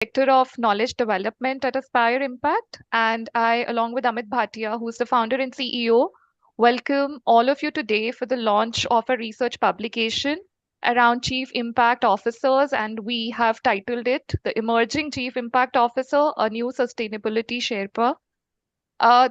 Director of Knowledge Development at Aspire Impact, and I, along with Amit Bhatia, who's the founder and CEO, welcome all of you today for the launch of a research publication around Chief Impact Officers, and we have titled it The Emerging Chief Impact Officer, a New Sustainability Sherpa.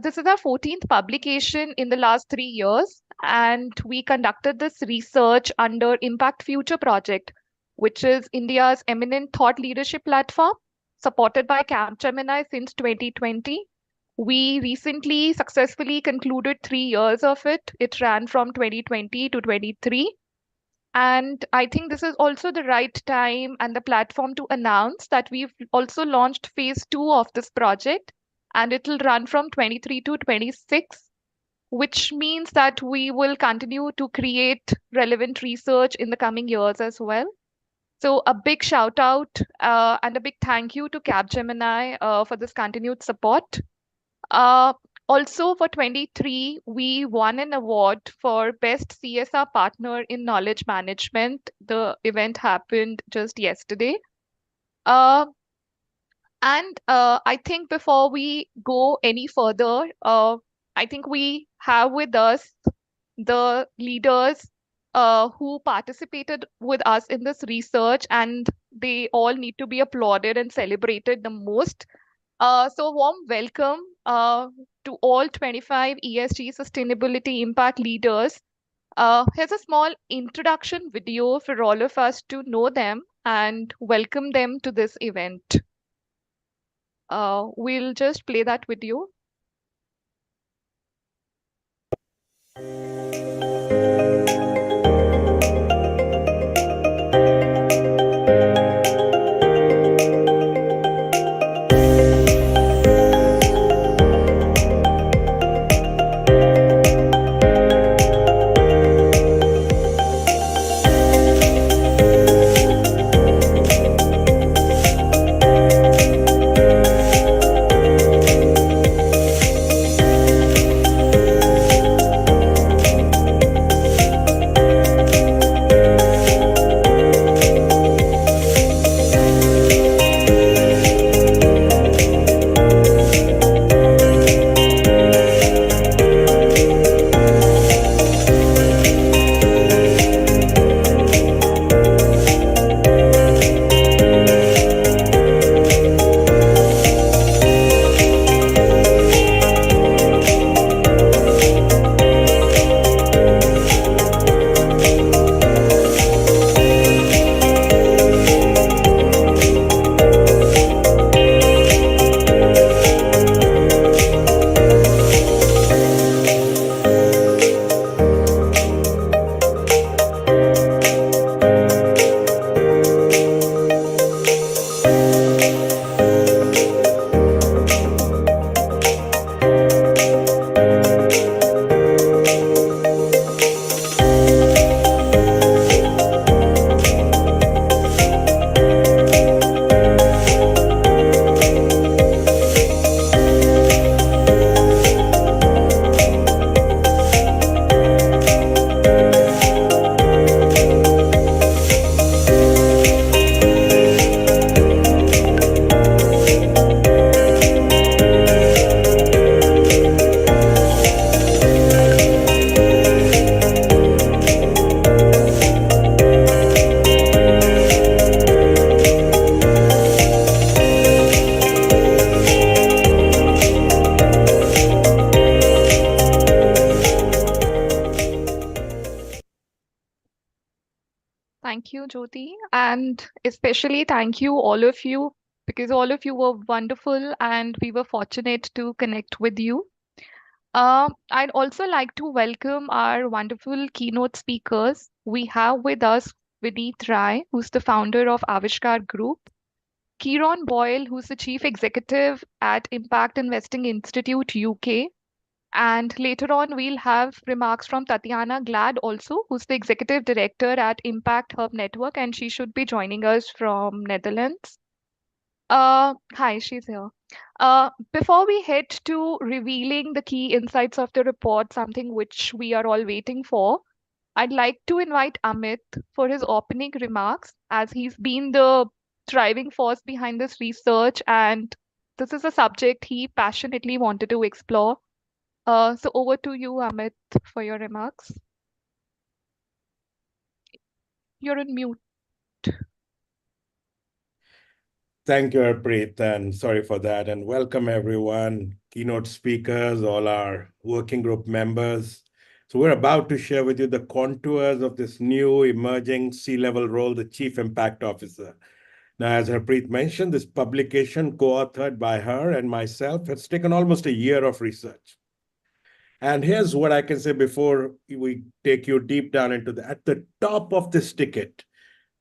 This is our 14th publication in the last 3 years, and we conducted this research under Impact Future Project, which is India's eminent thought leadership platform, supported by Capgemini since 2020. We recently successfully concluded 3 years of it. It ran from 2020 to 23. And I think this is also the right time and the platform to announce that we've also launched phase two of this project, and it'll run from 23 to 26, which means that we will continue to create relevant research in the coming years as well. So, a big shout out and a big thank you to Capgemini for this continued support. Uh, Also for 23, we won an award for Best CSR Partner in Knowledge Management. The event happened just yesterday. Uh, and I think before we go any further, I think we have with us the leaders who participated with us in this research, and they all need to be applauded and celebrated the most. So warm welcome to all 25 ESG sustainability impact leaders. Here's a small introduction video for all of us to know them and welcome them to this event. We'll just play that video. Thank you, Jyoti. And especially thank you, all of you, because all of you were wonderful and we were fortunate to connect with you. I'd also like to welcome our wonderful keynote speakers. We have with us Vineet Rai, who's the founder of Avishkar Group, Kieron Boyle, who's the chief executive at Impact Investing Institute UK, and later on, we'll have remarks from Tatiana Glad also, who's the executive director at Impact Hub Network, and she should be joining us from Netherlands. Hi, she's here. Before we head to revealing the key insights of the report, something which we are all waiting for, I'd like to invite Amit for his opening remarks, as he's been the driving force behind this research, and this is a subject he passionately wanted to explore. So over to you, Amit, for your remarks. You're on mute. Thank you, Harpreet, and sorry for that. And welcome, everyone, keynote speakers, all our working group members. So we're about to share with you the contours of this new emerging C-level role, the Chief Impact Officer. Now, as Harpreet mentioned, this publication, co-authored by her and myself, has taken almost a year of research. And here's what I can say before we take you deep down into that. At the top of this ticket,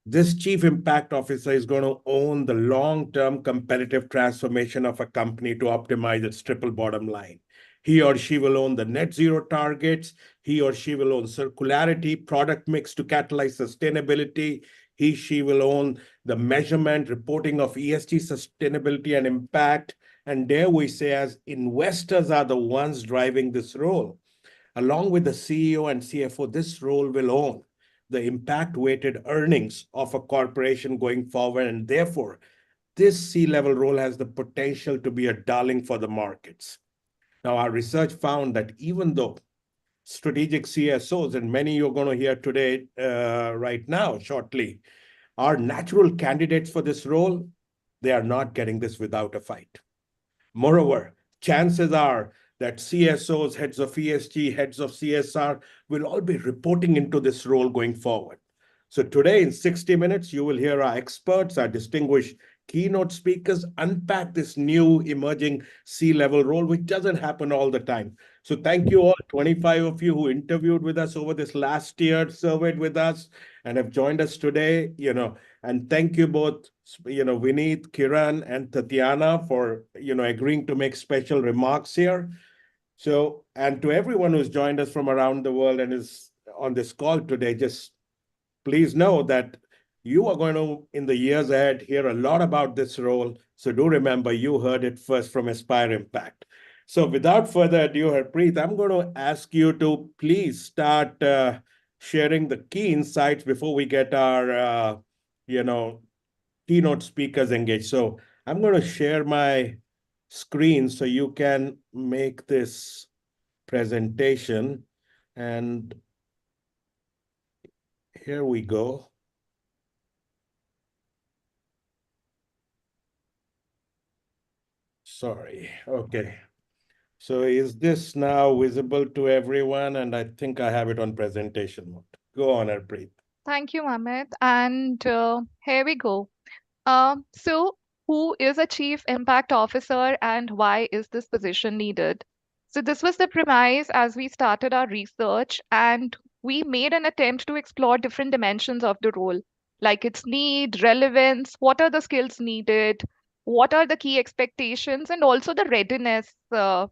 this chief impact officer is going to own the long-term competitive transformation of a company to optimize its triple bottom line. He or she will own the net zero targets. He or she will own circularity, product mix to catalyze sustainability. She will own the measurement, reporting of ESG sustainability and impact. And dare we say, as investors are the ones driving this role, along with the CEO and CFO, this role will own the impact-weighted earnings of a corporation going forward, and therefore, this C-level role has the potential to be a darling for the markets. Now, our research found that even though strategic CSOs, and many you're going to hear today, right now, shortly, are natural candidates for this role, they are not getting this without a fight. Moreover, chances are that CSOs, heads of ESG, heads of CSR will all be reporting into this role going forward. So today in 60 minutes, you will hear our experts, our distinguished keynote speakers unpack this new emerging C-level role, which doesn't happen all the time. So thank you all, 25 of you who interviewed with us over this last year, surveyed with us, and have joined us today, and thank you both, Vineet, Kiran, and Tatiana for, agreeing to make special remarks here. So, and to everyone who's joined us from around the world and is on this call today, just please know that you are going to, in the years ahead, hear a lot about this role. So do remember, you heard it first from Aspire Impact. So without further ado, Harpreet, I'm going to ask you to please start sharing the key insights before we get our, keynote speakers engaged. So I'm going to share my screen so you can make this presentation. And here we go. Sorry. Okay. So is this now visible to everyone? And I think I have it on presentation mode. Go on, Harpreet. Thank you, Amit. And here we go. So, who is a Chief Impact Officer and why is this position needed? So, this was the premise as we started our research, and we made an attempt to explore different dimensions of the role, like its need, relevance, what are the skills needed, what are the key expectations, and also the readiness of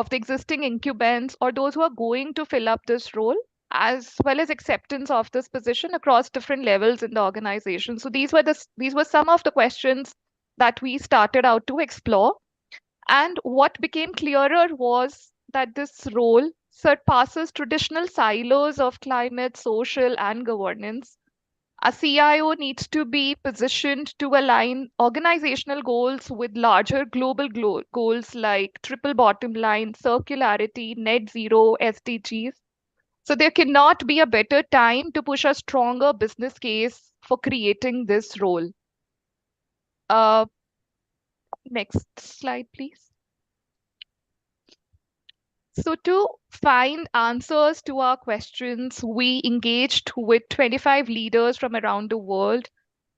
the existing incumbents or those who are going to fill up this role, as well as acceptance of this position across different levels in the organization. So these were some of the questions that we started out to explore. And what became clearer was that this role surpasses traditional silos of climate, social, and governance. A CIO needs to be positioned to align organizational goals with larger global goals like triple bottom line, circularity, net zero, SDGs. So there cannot be a better time to push a stronger business case for creating this role. Uh, Next slide, please. So to find answers to our questions, we engaged with 25 leaders from around the world.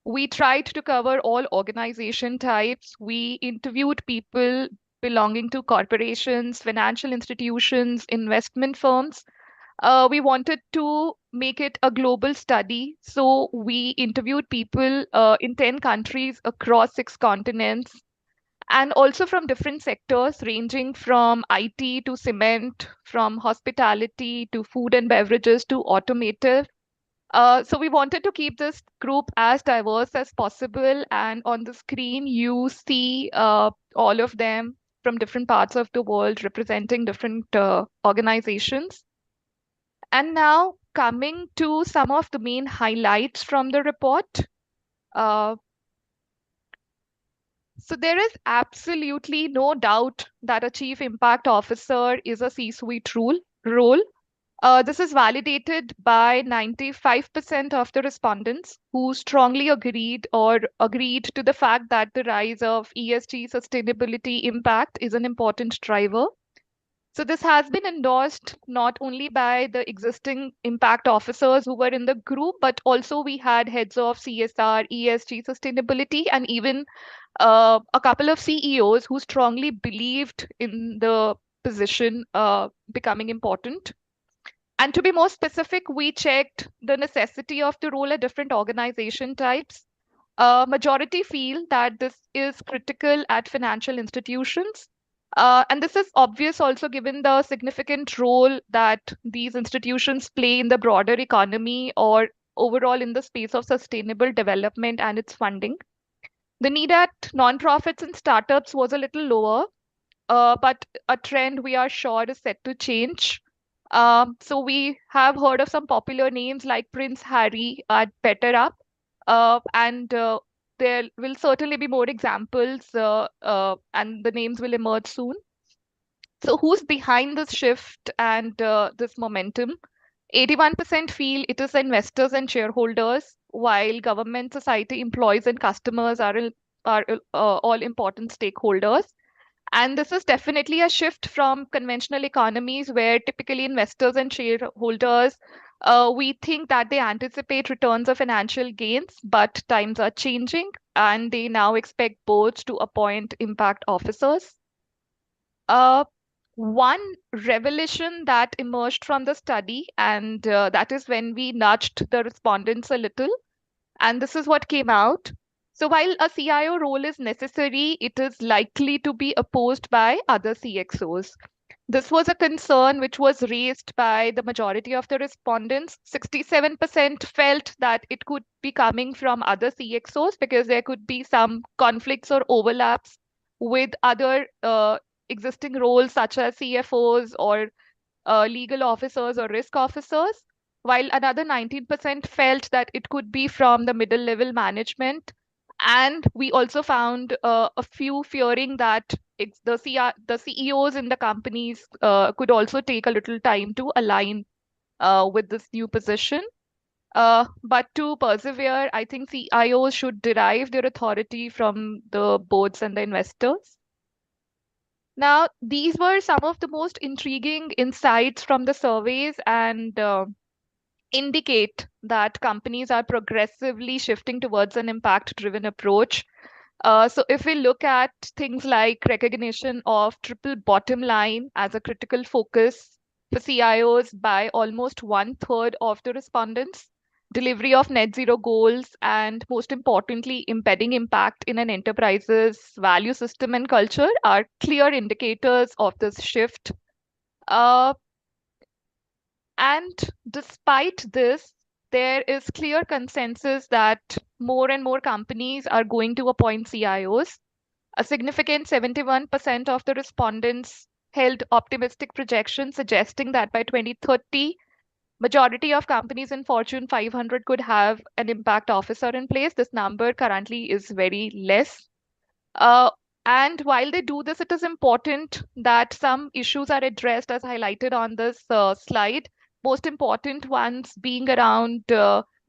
We tried to cover all organization types. We interviewed people belonging to corporations, financial institutions, investment firms. We wanted to make it a global study. So we interviewed people in 10 countries across 6 continents and also from different sectors, ranging from IT to cement, from hospitality to food and beverages to automotive. So we wanted to keep this group as diverse as possible. And on the screen, you see all of them from different parts of the world representing different organizations. And now coming to some of the main highlights from the report. Uh, So there is absolutely no doubt that a chief impact officer is a C-suite role. This is validated by 95% of the respondents who strongly agreed to the fact that the rise of ESG sustainability impact is an important driver. So this has been endorsed not only by the existing impact officers who were in the group, but also we had heads of CSR, ESG, sustainability, and even a couple of CEOs who strongly believed in the position becoming important. And to be more specific, we checked the necessity of the role at different organization types. Majority feel that this is critical at financial institutions. And this is obvious also given the significant role that these institutions play in the broader economy or overall in the space of sustainable development and its funding. The need at nonprofits and startups was a little lower, but a trend we are sure is set to change. So we have heard of some popular names like Prince Harry at Better Up, and there will certainly be more examples, and the names will emerge soon. So who's behind this shift and this momentum? 81% feel it is investors and shareholders, while government, society, employees, and customers are all important stakeholders. And this is definitely a shift from conventional economies where typically investors and shareholders, we think that they anticipate returns of financial gains, but times are changing and they now expect boards to appoint impact officers. Uh, One revelation that emerged from the study, and that is when we nudged the respondents a little, and this is what came out. So while a CIO role is necessary, it is likely to be opposed by other CXOs. This was a concern which was raised by the majority of the respondents. 67% felt that it could be coming from other CXOs because there could be some conflicts or overlaps with other existing roles such as CFOs or legal officers or risk officers, while another 19% felt that it could be from the middle level management. And we also found a few fearing that the CEOs in the companies could also take a little time to align with this new position. But to persevere, I think CIOs should derive their authority from the boards and the investors. Now, these were some of the most intriguing insights from the surveys and indicate that companies are progressively shifting towards an impact driven approach. So, if we look at things like recognition of triple bottom line as a critical focus for CIOs by almost one third of the respondents, delivery of net zero goals, and most importantly, embedding impact in an enterprise's value system and culture are clear indicators of this shift. Uh, and despite this, there is clear consensus that more and more companies are going to appoint CIOs. A significant 71% of the respondents held optimistic projections suggesting that by 2030, majority of companies in Fortune 500 could have an impact officer in place. This number currently is very less. Uh, and while they do this, it is important that some issues are addressed as highlighted on this slide. Most important ones being around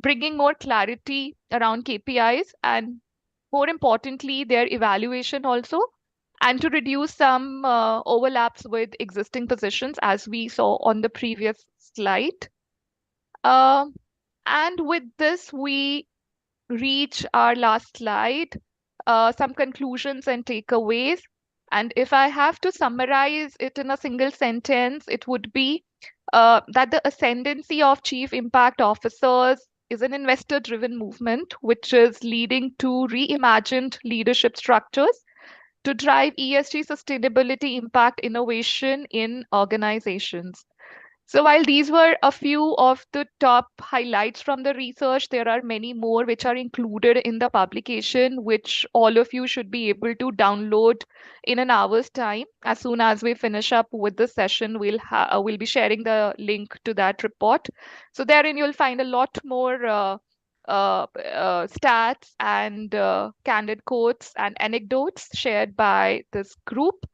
bringing more clarity around KPIs and more importantly, their evaluation also, and to reduce some overlaps with existing positions as we saw on the previous slide. Um, and with this, we reach our last slide, some conclusions and takeaways. And if I have to summarize it in a single sentence, it would be that the ascendancy of chief impact officers is an investor driven movement, which is leading to reimagined leadership structures to drive ESG sustainability impact innovation in organizations. So while these were a few of the top highlights from the research, there are many more which are included in the publication, which all of you should be able to download in an hour's time. As soon as we finish up with the session, we'll be sharing the link to that report. So therein you'll find a lot more stats and candid quotes and anecdotes shared by this group.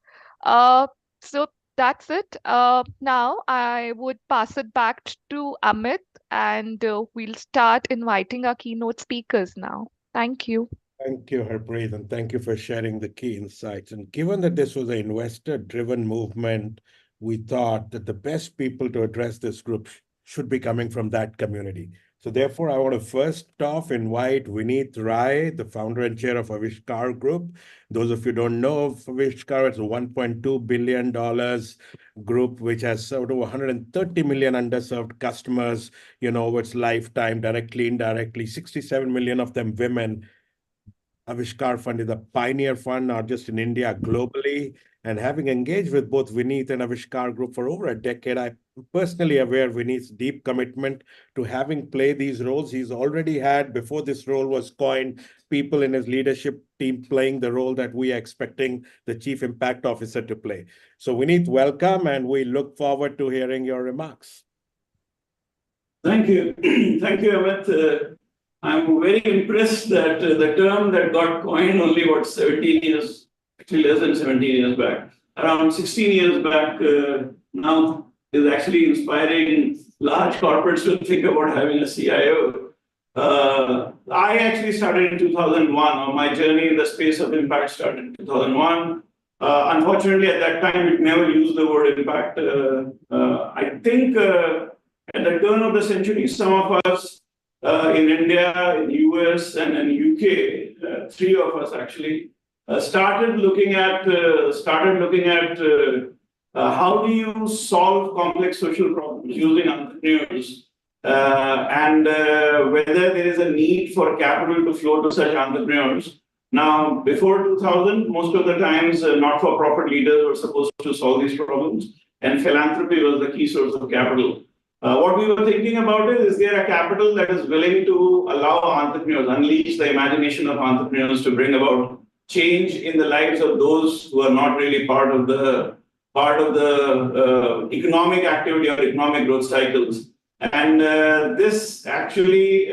Uh, so that's it. Now I would pass it back to Amit, and we'll start inviting our keynote speakers now. Thank you. Thank you, Harpreet, and thank you for sharing the key insights. And given that this was an investor-driven movement, we thought that the best people to address this group should be coming from that community. So therefore, I want to first off invite Vineet Rai, the founder and chair of Aviskar Group. Those of you who don't know of Aviskar, it's a $1.2 billion group which has served over 130 million underserved customers, over its lifetime, directly, indirectly, 67 million of them women. Aviskar Fund is a pioneer fund, not just in India, globally. And having engaged with both Vineet and Aviskar Group for over a decade, I'm personally aware of Vineet's deep commitment to having played these roles. He's already had, before this role was coined, people in his leadership team playing the role that we are expecting the Chief Impact Officer to play. So Vineet, welcome, and we look forward to hearing your remarks. Thank you. Thank you, Amit. I'm very impressed that the term that got coined only, 17 years, actually less than 17 years back, around 16 years back, now is actually inspiring large corporates to think about having a CIO. I actually started in 2001, or my journey in the space of impact started in 2001. Unfortunately, at that time, it never used the word impact. I think at the turn of the century, some of us in India, in US, and in UK, three of us actually started looking at how do you solve complex social problems using entrepreneurs, and whether there is a need for capital to flow to such entrepreneurs. Now, before 2000, most of the times, not-for-profit leaders were supposed to solve these problems, and philanthropy was the key source of capital. What we were thinking about is there a capital that is willing to allow entrepreneurs, unleash the imagination of entrepreneurs to bring about change in the lives of those who are not really part of the economic activity or economic growth cycles. And this actually,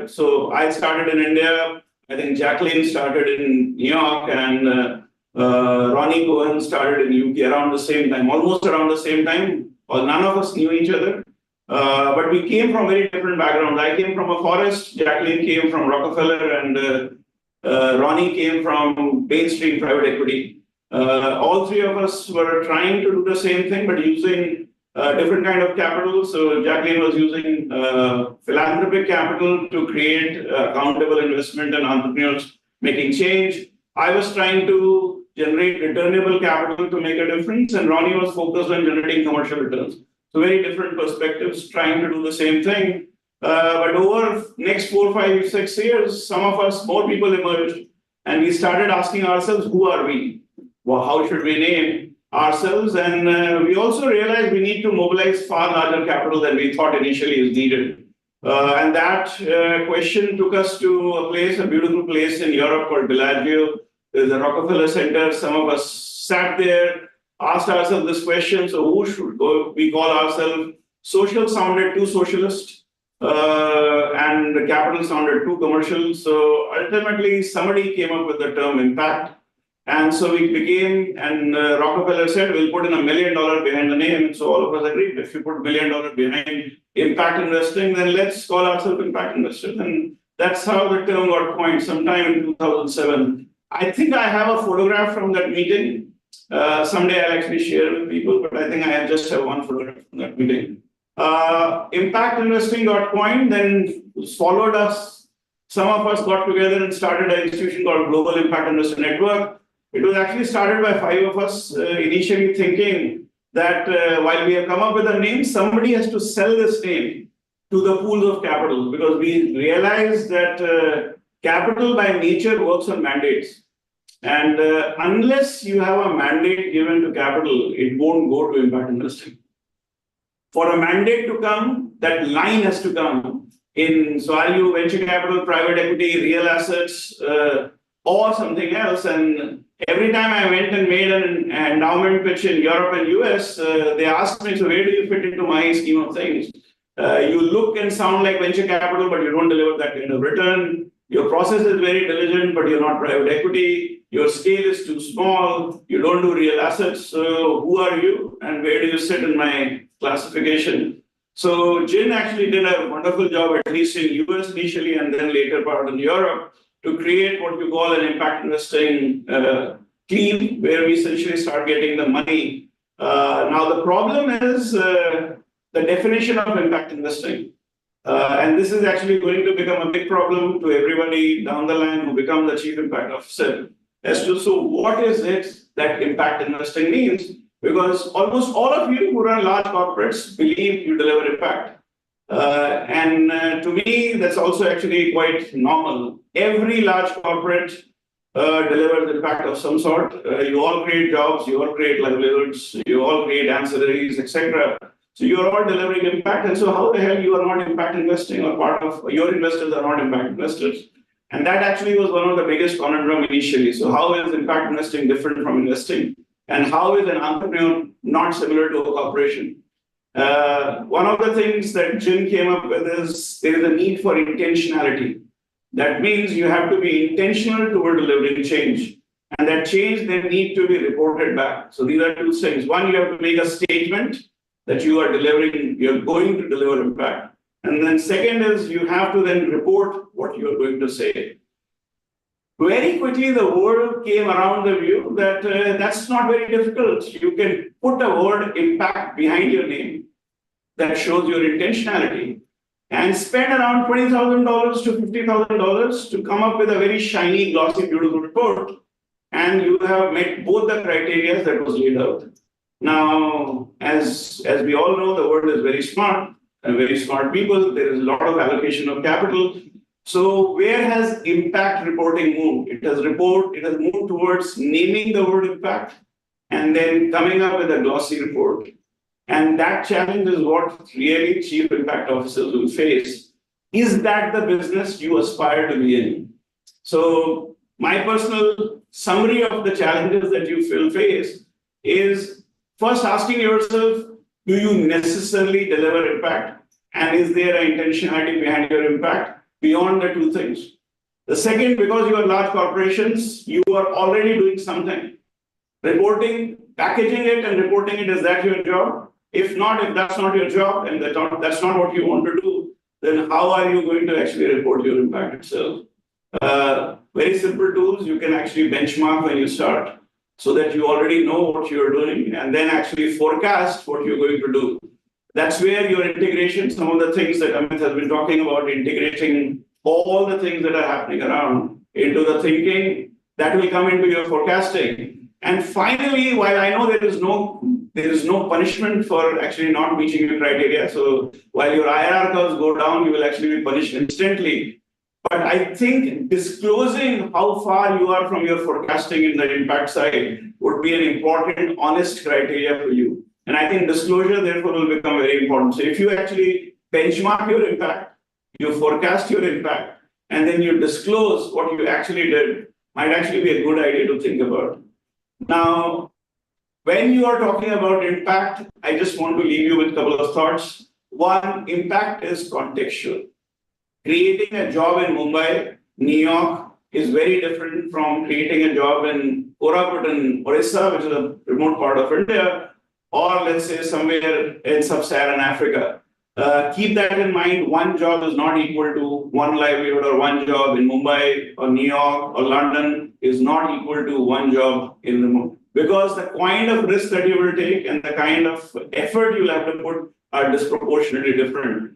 so I started in India. I think Jacqueline started in New York, and Ronnie Cohen started in UK around the same time, almost around the same time. Well, none of us knew each other. But we came from very different backgrounds. I came from a forest, Jacqueline came from Rockefeller, and Ronnie came from mainstream private equity. All three of us were trying to do the same thing, but using different kind of capital. So Jacqueline was using philanthropic capital to create accountable investment and entrepreneurs making change. I was trying to generate returnable capital to make a difference, and Ronnie was focused on generating commercial returns. So very different perspectives, trying to do the same thing. But over next 4, 5, 6 years, some of us, more people emerged, and we started asking ourselves, who are we? Well, how should we name ourselves? And we also realized we need to mobilize far larger capital than we thought initially is needed. And that question took us to a beautiful place in Europe called Bellagio. There's a Rockefeller Center. Some of us sat there, asked ourselves this question, so who should we call ourselves? Social sounded too socialist, and the capital sounded too commercial. So ultimately, somebody came up with the term impact. And so we became, and Rockefeller said, we'll put in $1 million behind the name. So all of us agreed, if you put $1 million behind impact investing, then let's call ourselves impact investors. And that's how the term got coined sometime in 2007. I think I have a photograph from that meeting. Someday I'll actually share with people, but I think I just have one photograph from that meeting. Impact investing got coined, then followed us. Some of us got together and started an institution called Global Impact Investor Network. It was actually started by 5 of us, initially thinking that while we have come up with a name, somebody has to sell this name to the pools of capital, because we realized that capital by nature works on mandates. And unless you have a mandate given to capital, it won't go to impact investing. For a mandate to come, that line has to come in. So are you venture capital, private equity, real assets, or something else? And every time I went and made an endowment pitch in Europe and US, they asked me, so where do you fit into my scheme of things? You look and sound like venture capital, but you don't deliver that kind of return. Your process is very diligent, but you're not private equity. Your scale is too small. You don't do real assets. So who are you and where do you sit in my classification? So Jin actually did a wonderful job, at least in US initially, and then later part in Europe, to create what you call an impact investing team, where we essentially start getting the money. Now the problem is the definition of impact investing. And this is actually going to become a big problem to everybody down the line who become the chief impact officer. As to, so what is it that impact investing means? Because almost all of you who run large corporates believe you deliver impact. To me, that's also actually quite normal. Every large corporate delivers impact of some sort. You all create jobs, you all create livelihoods, you all create ancillaries, etc. So you're all delivering impact. And so how the hell you are not impact investing, or part of your investors are not impact investors? And that actually was one of the biggest conundrum initially. So how is impact investing different from investing? And how is an entrepreneur not similar to a corporation? One of the things that Jim came up with is there is a need for intentionality. That means you have to be intentional toward delivering change. And that change then need to be reported back. So these are two things. One, you have to make a statement that you are delivering, you're going to deliver impact. And then second is you have to then report what you're going to say. Very quickly, the world came around the view that that's not very difficult. You can put a word impact behind your name that shows your intentionality and spend around $20,000 to $50,000 to come up with a very shiny, glossy, beautiful report. And you have met both the criteria that was laid out. Now, as we all know, the world is very smart and very smart people. There is a lot of allocation of capital. So where has impact reporting moved? It has moved towards naming the word impact and then coming up with a glossy report. And that challenge is what really chief impact officers will face. Is that the business you aspire to be in? So my personal summary of the challenges that you will face is first asking yourself, do you necessarily deliver impact? And is there an intentionality behind your impact beyond the two things? The second, because you are large corporations, you are already doing something. Reporting, packaging it and reporting it, is that your job? If not, if that's not your job and that's not what you want to do, then how are you going to actually report your impact itself? Very simple tools you can actually benchmark when you start, so that you already know what you're doing and then actually forecast what you're going to do. That's where your integration, some of the things that Amit has been talking about, integrating all the things that are happening around into the thinking, that will come into your forecasting. And finally, while I know there is no punishment for actually not meeting your criteria, so while your IRR curves go down, you will actually be punished instantly. But I think disclosing how far you are from your forecasting in the impact side would be an important, honest criteria for you. And I think disclosure, therefore, will become very important. So if you actually benchmark your impact, you forecast your impact, and then you disclose what you actually did, might actually be a good idea to think about. Now, when you are talking about impact, I just want to leave you with a couple of thoughts. One, impact is contextual. Creating a job in Mumbai, New York, is very different from creating a job in Koraput in Orissa, which is a remote part of India, or let's say somewhere in sub-Saharan Africa. Keep that in mind. One job is not equal to one livelihood, or one job in Mumbai or New York or London is not equal to one job in remote. Because the kind of risk that you will take and the kind of effort you'll have to put are disproportionately different.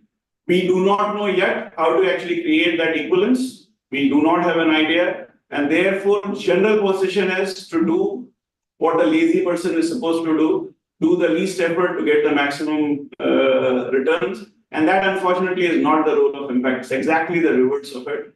We do not know yet how to actually create that equivalence. We do not have an idea. And therefore, general position is to do what the lazy person is supposed to do the least effort to get the maximum returns. And that, unfortunately, is not the role of impact. It's exactly the reverse of it.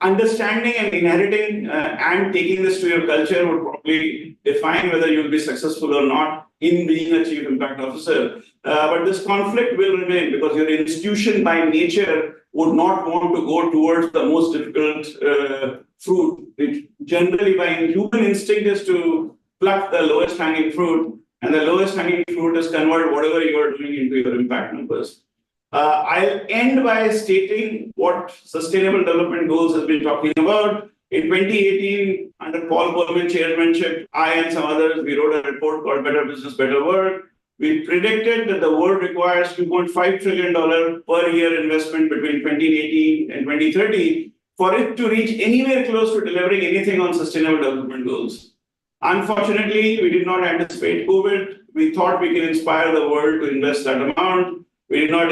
Understanding and inheriting and taking this to your culture would probably define whether you'll be successful or not in being a chief impact officer. But this conflict will remain because your institution by nature would not want to go towards the most difficult fruit, which generally by human instinct is to pluck the lowest hanging fruit. And the lowest hanging fruit is convert whatever you are doing into your impact numbers. I'll end by stating what Sustainable Development Goals has been talking about. In 2018, under Paul Polman chairmanship, I and some others, we wrote a report called Better Business, Better World. We predicted that the world requires $2.5 trillion per year investment between 2018 and 2030 for it to reach anywhere close to delivering anything on Sustainable Development Goals. Unfortunately, we did not anticipate COVID. We thought we can inspire the world to invest that amount. We did not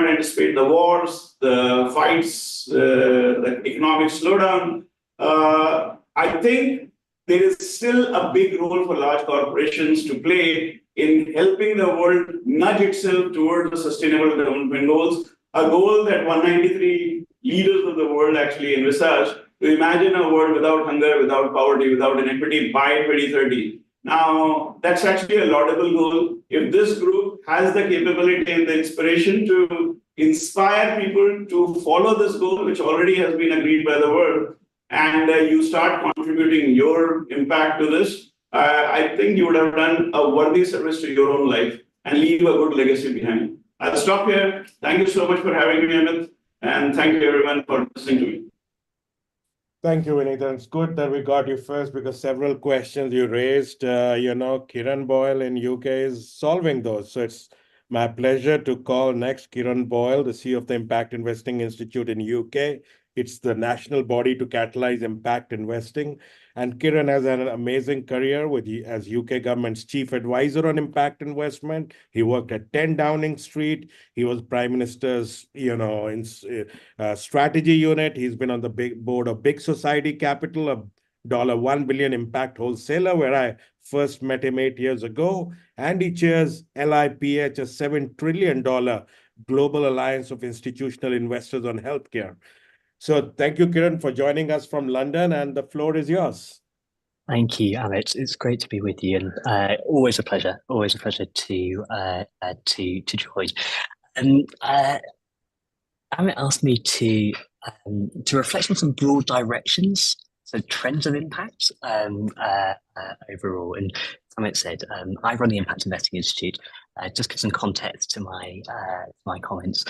anticipate the wars, the fights, the economic slowdown. I think there is still a big role for large corporations to play in helping the world nudge itself towards the Sustainable Development Goals, a goal that 193 leaders of the world actually envisage, to imagine a world without hunger, without poverty, without inequity by 2030. Now, that's actually a laudable goal. If this group has the capability and the inspiration to inspire people to follow this goal, which already has been agreed by the world, and you start contributing your impact to this, I think you would have done a worthy service to your own life and leave a good legacy behind. I'll stop here. Thank you so much for having me, Amit, and thank you everyone for listening to me. Thank you, Vinita. It's good that we got you first because several questions you raised, Kiran Boyle in UK is solving those. So it's my pleasure to call next Kiran Boyle, the CEO of the Impact Investing Institute in UK. It's the national body to catalyze impact investing. And Kiran has an amazing career as UK government's chief advisor on impact investment. He worked at 10 Downing Street. He was Prime Minister's, strategy unit. He's been on the big board of Big Society Capital, a $1 billion impact wholesaler, where I first met him 8 years ago. And he chairs LIPH, a $7 trillion global alliance of institutional investors on healthcare. So thank you, Kiran, for joining us from London, and the floor is yours. Thank you, Amit. It's great to be with you, and always a pleasure. Always a pleasure to join. Amit asked me to reflect on some broad directions, so trends of impact overall. And Amit said, I run the Impact Investing Institute. Just give some context to my comments.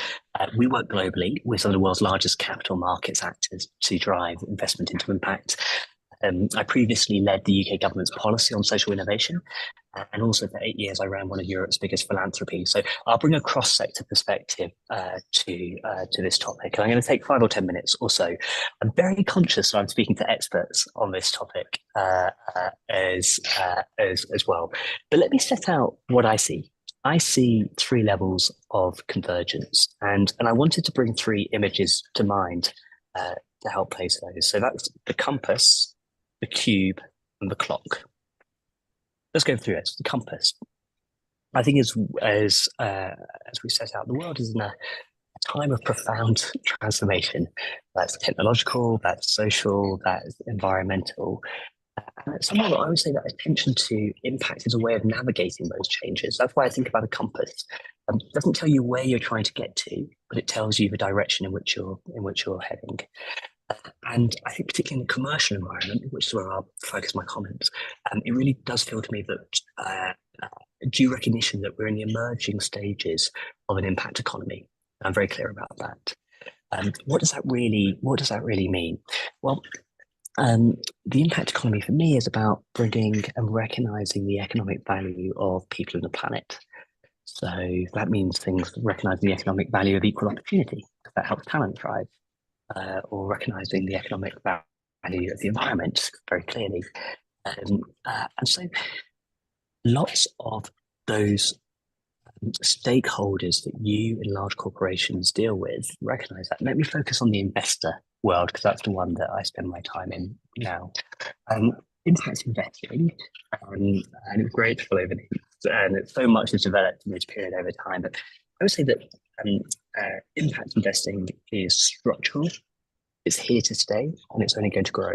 We work globally with some of the world's largest capital markets actors to drive investment into impact. I previously led the UK government's policy on social innovation, and also for 8 years I ran one of Europe's biggest philanthropies. So I'll bring a cross-sector perspective to this topic. And I'm going to take 5 or 10 minutes or so. I'm very conscious that I'm speaking to experts on this topic as well. But let me set out what I see. I see 3 levels of convergence, and I wanted to bring 3 images to mind to help place those. So that's the compass, the cube, and the clock. Let's go through it. The compass. I think as we set out, the world is in a time of profound transformation. That's technological, that's social, that's environmental. Somehow I would say that attention to impact is a way of navigating those changes. That's why I think about a compass. It doesn't tell you where you're trying to get to, but it tells you the direction in which you're heading. And I think particularly in the commercial environment, which is where I'll focus my comments, it really does feel to me that due recognition that we're in the emerging stages of an impact economy. I'm very clear about that. What does that really mean? Well, the impact economy for me is about bringing and recognizing the economic value of people and the planet. So that means things recognizing the economic value of equal opportunity, because that helps talent thrive. Or recognizing the economic value of the environment very clearly. And so lots of those stakeholders that you in large corporations deal with recognize that. Let me focus on the investor world, because that's the one that I spend my time in now. Impact investing, and it's great for living, and so much has developed in this period over time. But I would say that impact investing is structural, it's here to stay, and it's only going to grow.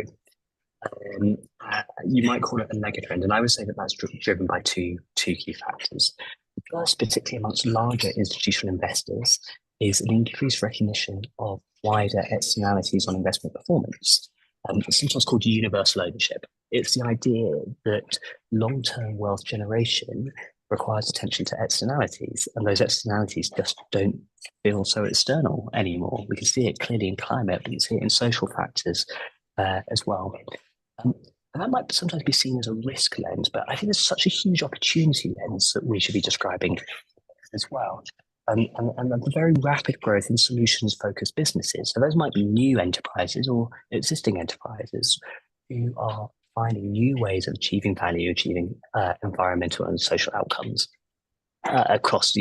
You might call it a megatrend, and I would say that that's driven by two key factors. The first, particularly amongst larger institutional investors, is an increased recognition of wider externalities on investment performance. It's sometimes called universal ownership. It's the idea that long-term wealth generation requires attention to externalities, and those externalities just don't feel so external anymore. We can see it clearly in climate, but you see it in social factors as well. And that might sometimes be seen as a risk lens, but I think there's such a huge opportunity lens that we should be describing as well. And the very rapid growth in solutions-focused businesses. So those might be new enterprises or existing enterprises who are finding new ways of achieving value, achieving environmental and social outcomes across,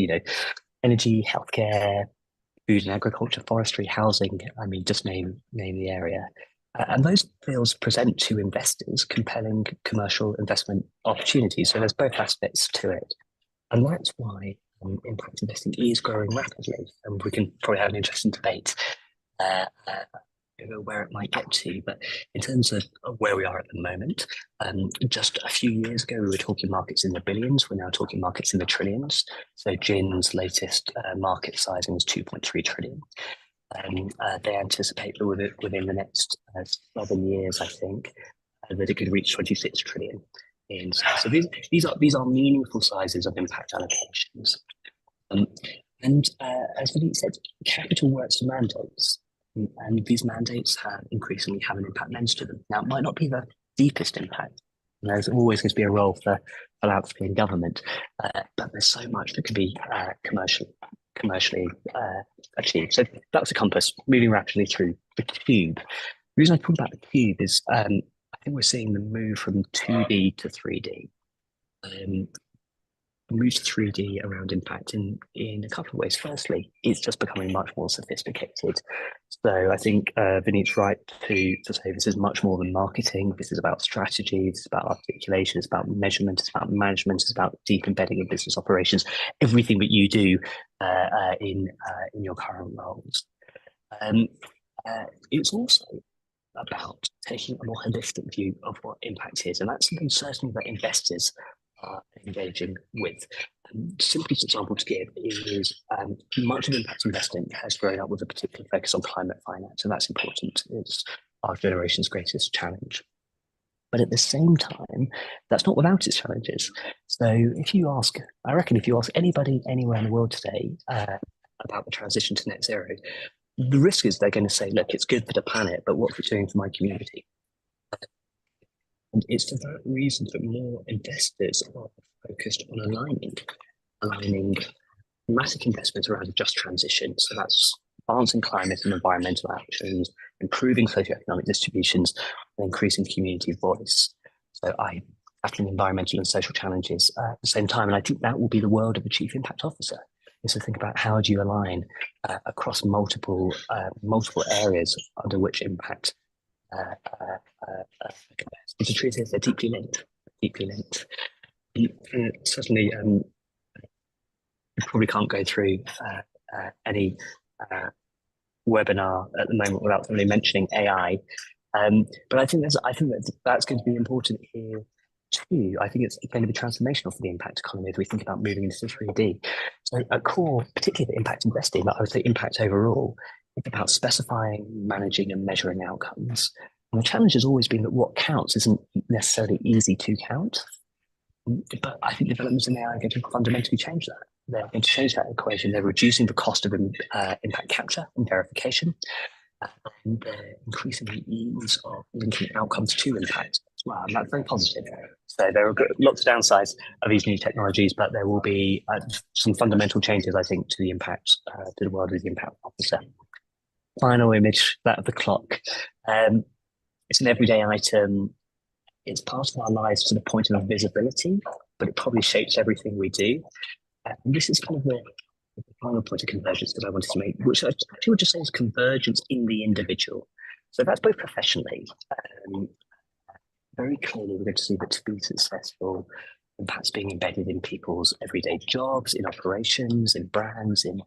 energy, healthcare, food and agriculture, forestry, housing. I mean, just name the area. And those fields present to investors compelling commercial investment opportunities. So there's both aspects to it. And that's why impact investing is growing rapidly. And we can probably have an interesting debate where it might get to. But in terms of where we are at the moment, just a few years ago, we were talking markets in the billions. We're now talking markets in the trillions. So Gin's latest market sizing was 2.3 trillion. They anticipate that within the next 7 years, I think, that it could reach 26 trillion in size. So these are meaningful sizes of impact allocations. As Vinny said, capital works to mandates, and these mandates increasingly have an impact lens to them. Now, it might not be the deepest impact. There's always going to be a role for philanthropy and government, but there's so much that can be commercially achieved. So that's a compass moving rapidly through the cube. The reason I talk about the cube is I think we're seeing the move from 2D to 3D. Move to 3D around impact in a couple of ways. Firstly, it's just becoming much more sophisticated. So I think Vinny's right to say this is much more than marketing. This is about strategy, this is about articulation, it's about measurement, it's about management, it's about deep embedding in business operations, everything that you do in your current roles. It's also about taking a more holistic view of what impact is, and that's something certainly that investors are engaging with. Simplest example to give is much of impact investing has grown up with a particular focus on climate finance, and that's important. It's our generation's greatest challenge. But at the same time, that's not without its challenges. So if you ask anybody anywhere in the world today about the transition to net zero, the risk is they're going to say, look, it's good for the planet, but what's it doing for my community? And it's for that reason that more investors are focused on aligning massive investments around a just transition. So that's advancing climate and environmental actions, improving socioeconomic distributions, and increasing community voice. So tackling environmental and social challenges at the same time. And I think that will be the world of the Chief Impact Officer, is to think about how do you align across multiple areas under which impact the truth is they're deeply linked. Certainly, you probably can't go through any webinar at the moment without somebody mentioning AI. But I think that's going to be important here too. I think it's going to be transformational for the impact economy as we think about moving into 3D. So at core, particularly the impact investing, but I would say impact overall, it's about specifying, managing, and measuring outcomes. And the challenge has always been that what counts isn't necessarily easy to count. But I think developments in AI are going to fundamentally change that. They're going to change that equation. They're reducing the cost of impact capture and verification, and they're increasing the ease of linking outcomes to impact as well. And that's very positive. So there are lots of downsides of these new technologies, but there will be some fundamental changes, I think, to the impact, to the world of the impact officer. Final image, that of the clock. It's an everyday item. It's part of our lives to the point of visibility, but it probably shapes everything we do. And this is kind of the final point of convergence that I wanted to make, which I actually would just say is convergence in the individual. So that's both professionally. Very clearly, we're going to see that to be successful, impact's being embedded in people's everyday jobs, in operations, in brands, in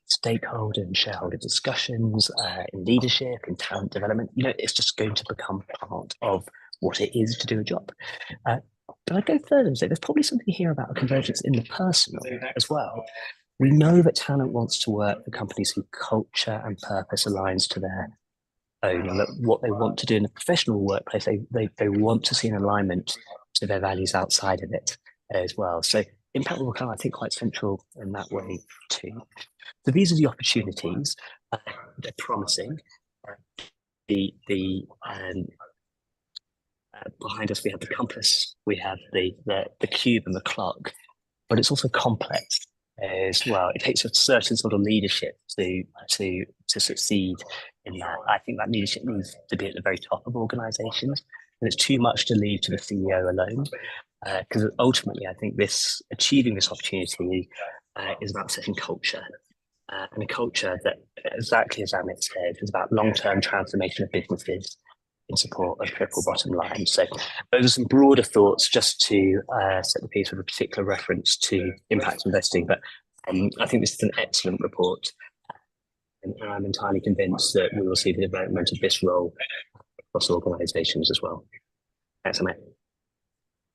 stakeholder and shareholder discussions, in leadership, in talent development. It's just going to become part of what it is to do a job. But I'd go further and say there's probably something here about a convergence in the personal as well. We know that talent wants to work for companies whose culture and purpose aligns to their own, and that what they want to do in the professional workplace, they want to see an alignment to their values outside of it as well. So impact will become, I think, quite central in that way too. So these are the opportunities. They're promising. The behind us we have the compass, we have the cube and the clock, but it's also complex as well. It takes a certain sort of leadership to succeed in that. I think that leadership needs to be at the very top of organizations, and it's too much to leave to the CEO alone. Because ultimately, I think achieving this opportunity is about setting culture, and a culture that, exactly as Amit said, is about long-term transformation of businesses in support of triple bottom line. So those are some broader thoughts just to set the piece with a particular reference to impact investing. But I think this is an excellent report, and I'm entirely convinced that we will see the development of this role across organizations as well. Thanks, Amit.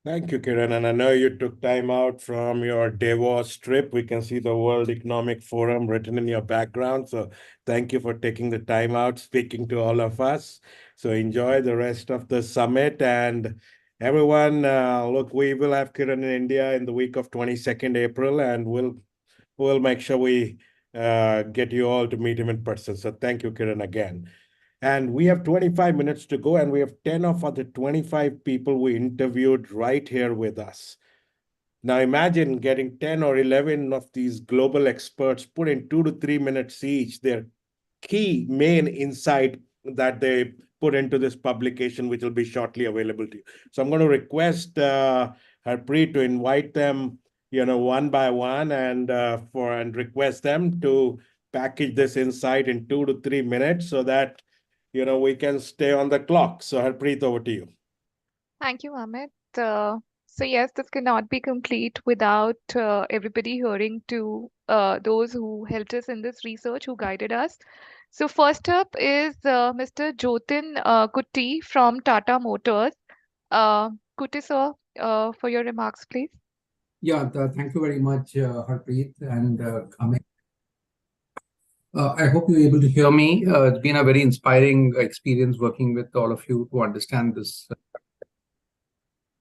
Thank you, Kiran. And I know you took time out from your Davos trip. We can see the World Economic Forum written in your background. So thank you for taking the time out, speaking to all of us. So enjoy the rest of the summit. And everyone, look, we will have Kiran in India in the week of 22nd April, and we'll make sure we get you all to meet him in person. So thank you, Kiran, again. And we have 25 minutes to go, and we have 10 of the 25 people we interviewed right here with us. Now imagine getting 10 or 11 of these global experts put in 2 to 3 minutes each, their key main insight that they put into this publication, which will be shortly available to you. So I'm going to request Harpreet to invite them, one by one, and request them to package this insight in 2 to 3 minutes so that we can stay on the clock. So Harpreet, over to you. Thank you, Amit. So yes, this cannot be complete without everybody hearing to those who helped us in this research, who guided us. So first up is Mr. Jotin Kutti from Tata Motors. Kutti sir, for your remarks, please. Yeah, thank you very much, Harpreet and Amit. I hope you're able to hear me. It's been a very inspiring experience working with all of you to understand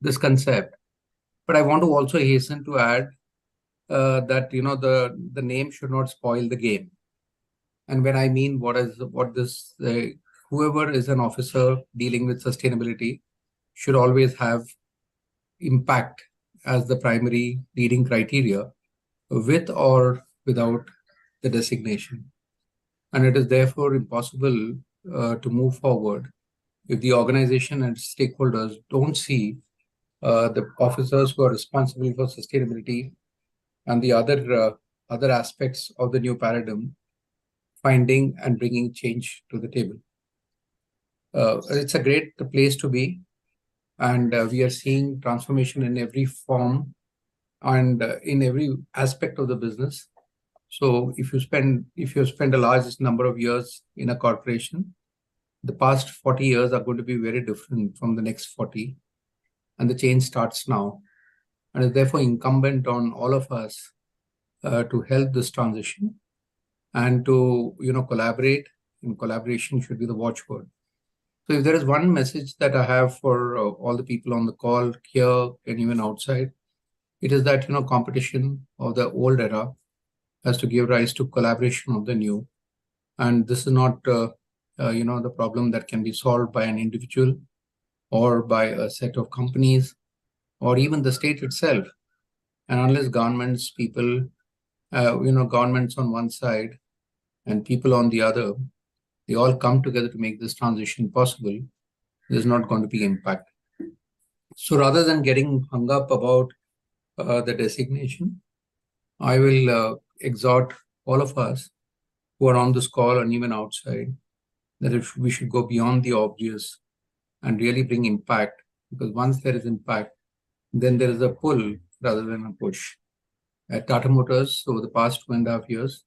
this concept. But I want to also hasten to add that the name should not spoil the game. And when I mean whoever is an officer dealing with sustainability should always have impact as the primary leading criteria, with or without the designation. And it is therefore impossible to move forward if the organization and stakeholders don't see the officers who are responsible for sustainability and the other aspects of the new paradigm finding and bringing change to the table. It's a great place to be, and we are seeing transformation in every form and in every aspect of the business. So if you spend a large number of years in a corporation, the past 40 years are going to be very different from the next 40, and the change starts now. And it's therefore incumbent on all of us to help this transition and to collaborate. And collaboration should be the watchword. So if there is one message that I have for all the people on the call here and even outside, it is that competition of the old era has to give rise to collaboration of the new. And this is not the problem that can be solved by an individual or by a set of companies or even the state itself. And unless governments, governments on one side and people on the other, they all come together to make this transition possible, there's not going to be impact. So rather than getting hung up about the designation, I will exhort all of us who are on this call and even outside that if we should go beyond the obvious and really bring impact, because once there is impact, then there is a pull rather than a push. At Tata Motors, over the past 2.5 years,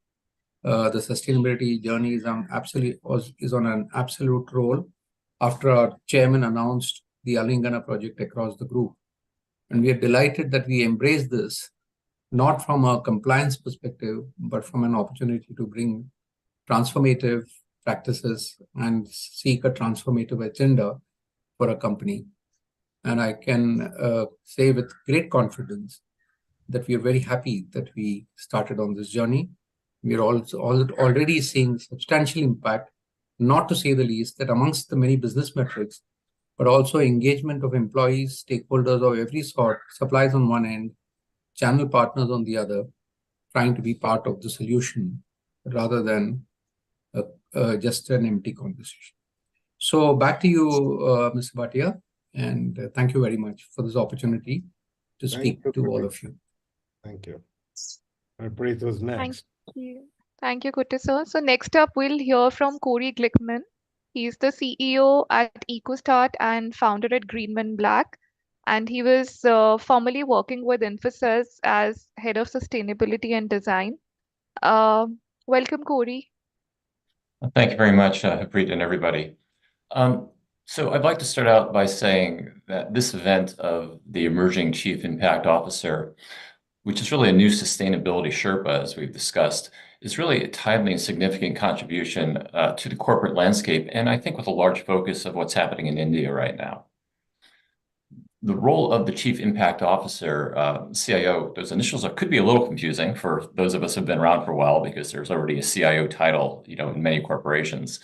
the sustainability journey is on an absolute roll after our chairman announced the Alingana project across the group. And we are delighted that we embrace this, not from a compliance perspective, but from an opportunity to bring transformative practices and seek a transformative agenda for a company. And I can say with great confidence that we are very happy that we started on this journey. We are also already seeing substantial impact, not to say the least, that amongst the many business metrics, but also engagement of employees, stakeholders of every sort, suppliers on one end, channel partners on the other, trying to be part of the solution rather than just an empty conversation. So back to you, Mr. Bhatia, and thank you very much for this opportunity to speak to all of you. Thank you. Harpreet was next. Thank you. Thank you, Kutti sir. So next up, we'll hear from Corey Glickman. He's the CEO at EcoStart and founder at Greenman Black. And he was formerly working with Infosys as head of sustainability and design. Welcome, Corey. Thank you very much, Harpreet and everybody. So I'd like to start out by saying that this event of the emerging Chief Impact Officer, which is really a new sustainability Sherpa, as we've discussed, is really a timely and significant contribution to the corporate landscape, and I think with a large focus of what's happening in India right now. The role of the Chief Impact Officer, CIO, those initials could be a little confusing for those of us who've been around for a while because there's already a CIO title, in many corporations,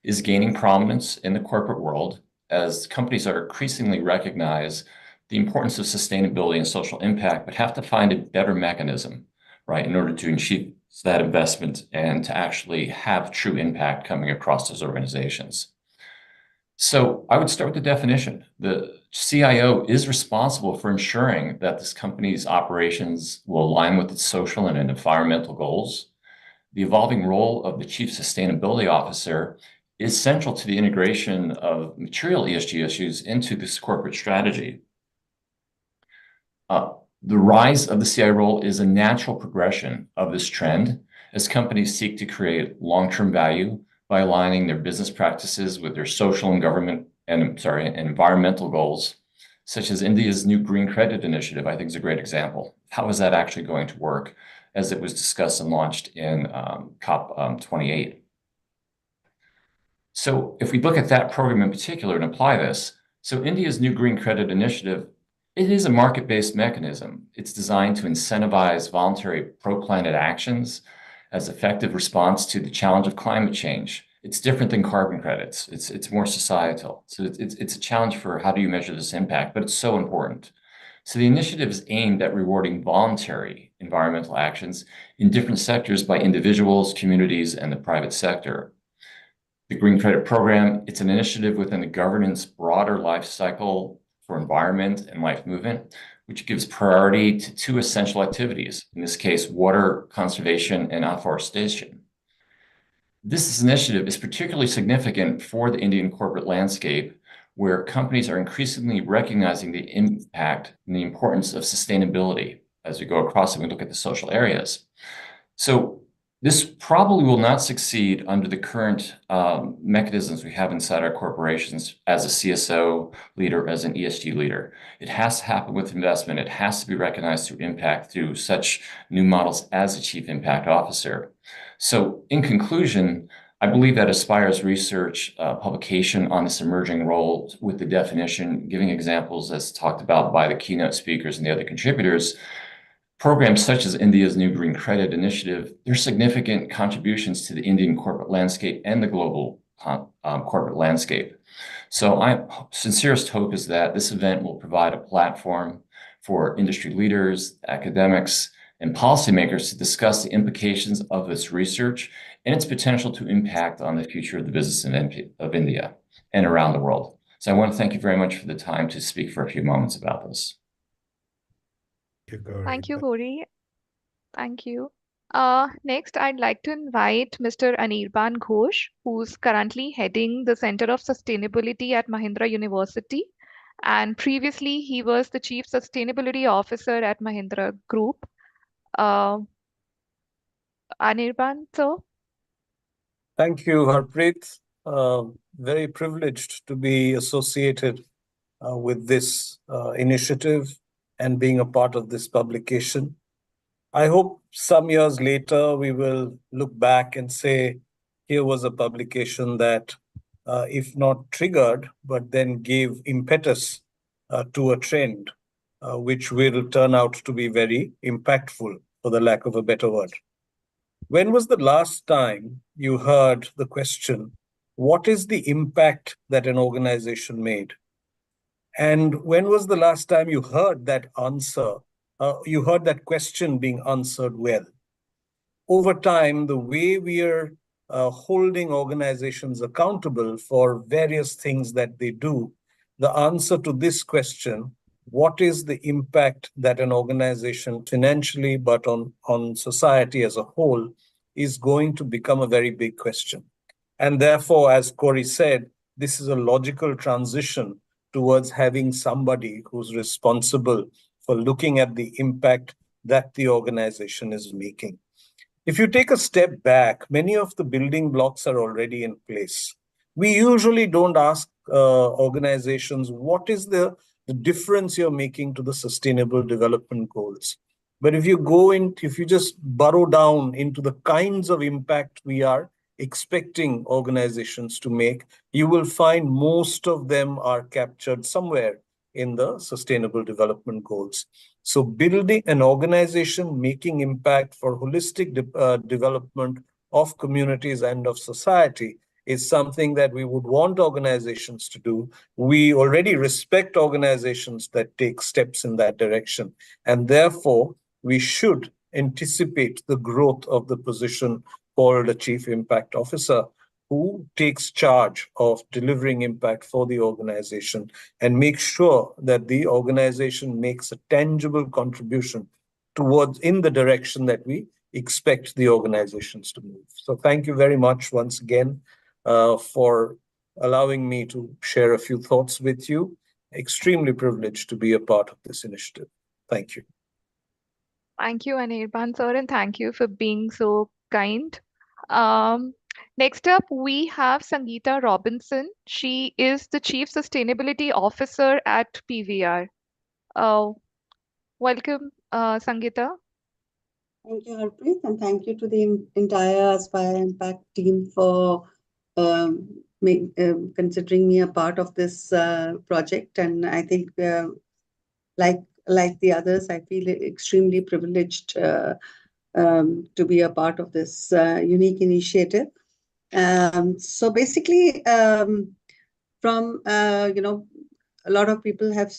is gaining prominence in the corporate world as companies are increasingly recognize the importance of sustainability and social impact, but have to find a better mechanism, right, in order to achieve that investment and to actually have true impact coming across those organizations. So I would start with the definition. The CIO is responsible for ensuring that this company's operations will align with its social and environmental goals. The evolving role of the Chief Sustainability Officer is central to the integration of material ESG issues into this corporate strategy. The rise of the CIO role is a natural progression of this trend as companies seek to create long-term value by aligning their business practices with their social and environmental goals, such as India's new green credit initiative, I think is a great example. How is that actually going to work as it was discussed and launched in COP28? So if we look at that program in particular and apply this, so India's new green credit initiative, it is a market-based mechanism. It's designed to incentivize voluntary pro-planet actions as effective response to the challenge of climate change. It's different than carbon credits. It's more societal. So it's a challenge for how do you measure this impact, but it's so important. So the initiative is aimed at rewarding voluntary environmental actions in different sectors by individuals, communities, and the private sector. The Green Credit Program, it's an initiative within the governance broader life cycle for environment and life movement, which gives priority to two essential activities, in this case, water conservation and afforestation. This initiative is particularly significant for the Indian corporate landscape, where companies are increasingly recognizing the impact and the importance of sustainability as we go across and we look at the social areas. So this probably will not succeed under the current mechanisms we have inside our corporations as a CSO leader, as an ESG leader. It has to happen with investment. It has to be recognized through impact through such new models as a Chief Impact Officer. So in conclusion, I believe that Aspire's research publication on this emerging role with the definition, giving examples as talked about by the keynote speakers and the other contributors, programs such as India's new Green Credit Initiative, they're significant contributions to the Indian corporate landscape and the global corporate landscape. So my sincerest hope is that this event will provide a platform for industry leaders, academics, and policymakers to discuss the implications of this research and its potential to impact on the future of the business of India and around the world. So I want to thank you very much for the time to speak for a few moments about this. Thank you, Corey. Thank you. Next, I'd like to invite Mr. Anirban Ghosh, who's currently heading the Center of Sustainability at Mahindra University. And previously, he was the Chief Sustainability Officer at Mahindra Group. Anirban, sir? Thank you, Harpreet. Very privileged to be associated with this initiative and being a part of this publication. I hope some years later we will look back and say, here was a publication that, if not triggered, but then gave impetus to a trend which will turn out to be very impactful, for the lack of a better word. When was the last time you heard the question, what is the impact that an organization made? And when was the last time you heard that answer, you heard that question being answered well? Over time, the way we are holding organizations accountable for various things that they do, the answer to this question, what is the impact that an organization financially, but on society as a whole, is going to become a very big question. And therefore, as Corey said, this is a logical transition towards having somebody who's responsible for looking at the impact that the organization is making. If you take a step back, many of the building blocks are already in place. We usually don't ask organizations, what is the difference you're making to the sustainable development goals? But if you just burrow down into the kinds of impact we are expecting organizations to make, you will find most of them are captured somewhere in the sustainable development goals. So building an organization making impact for holistic development of communities and of society is something that we would want organizations to do. We already respect organizations that take steps in that direction. And therefore, we should anticipate the growth of the position called a Chief Impact Officer, who takes charge of delivering impact for the organization and makes sure that the organization makes a tangible contribution towards in the direction that we expect the organizations to move. So thank you very much once again for allowing me to share a few thoughts with you. Extremely privileged to be a part of this initiative. Thank you. Thank you, Anirban sir, and thank you for being so kind. Um, Next up, we have Sangeeta Robinson. She is the Chief Sustainability Officer at PVR. Welcome, Sangeeta. Thank you, Harpreet, and thank you to the entire Aspire Impact team for considering me a part of this project. And I think, like the others, I feel extremely privileged to be a part of this unique initiative. So basically, from a lot of people have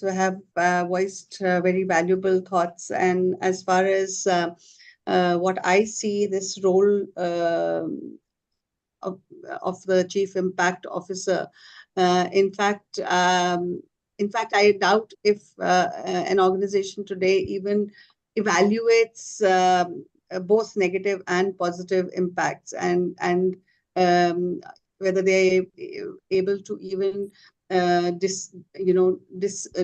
voiced very valuable thoughts, and as far as what I see, this role of the Chief Impact Officer, in fact, I doubt if an organization today even evaluates both negative and positive impacts, and whether they're able to even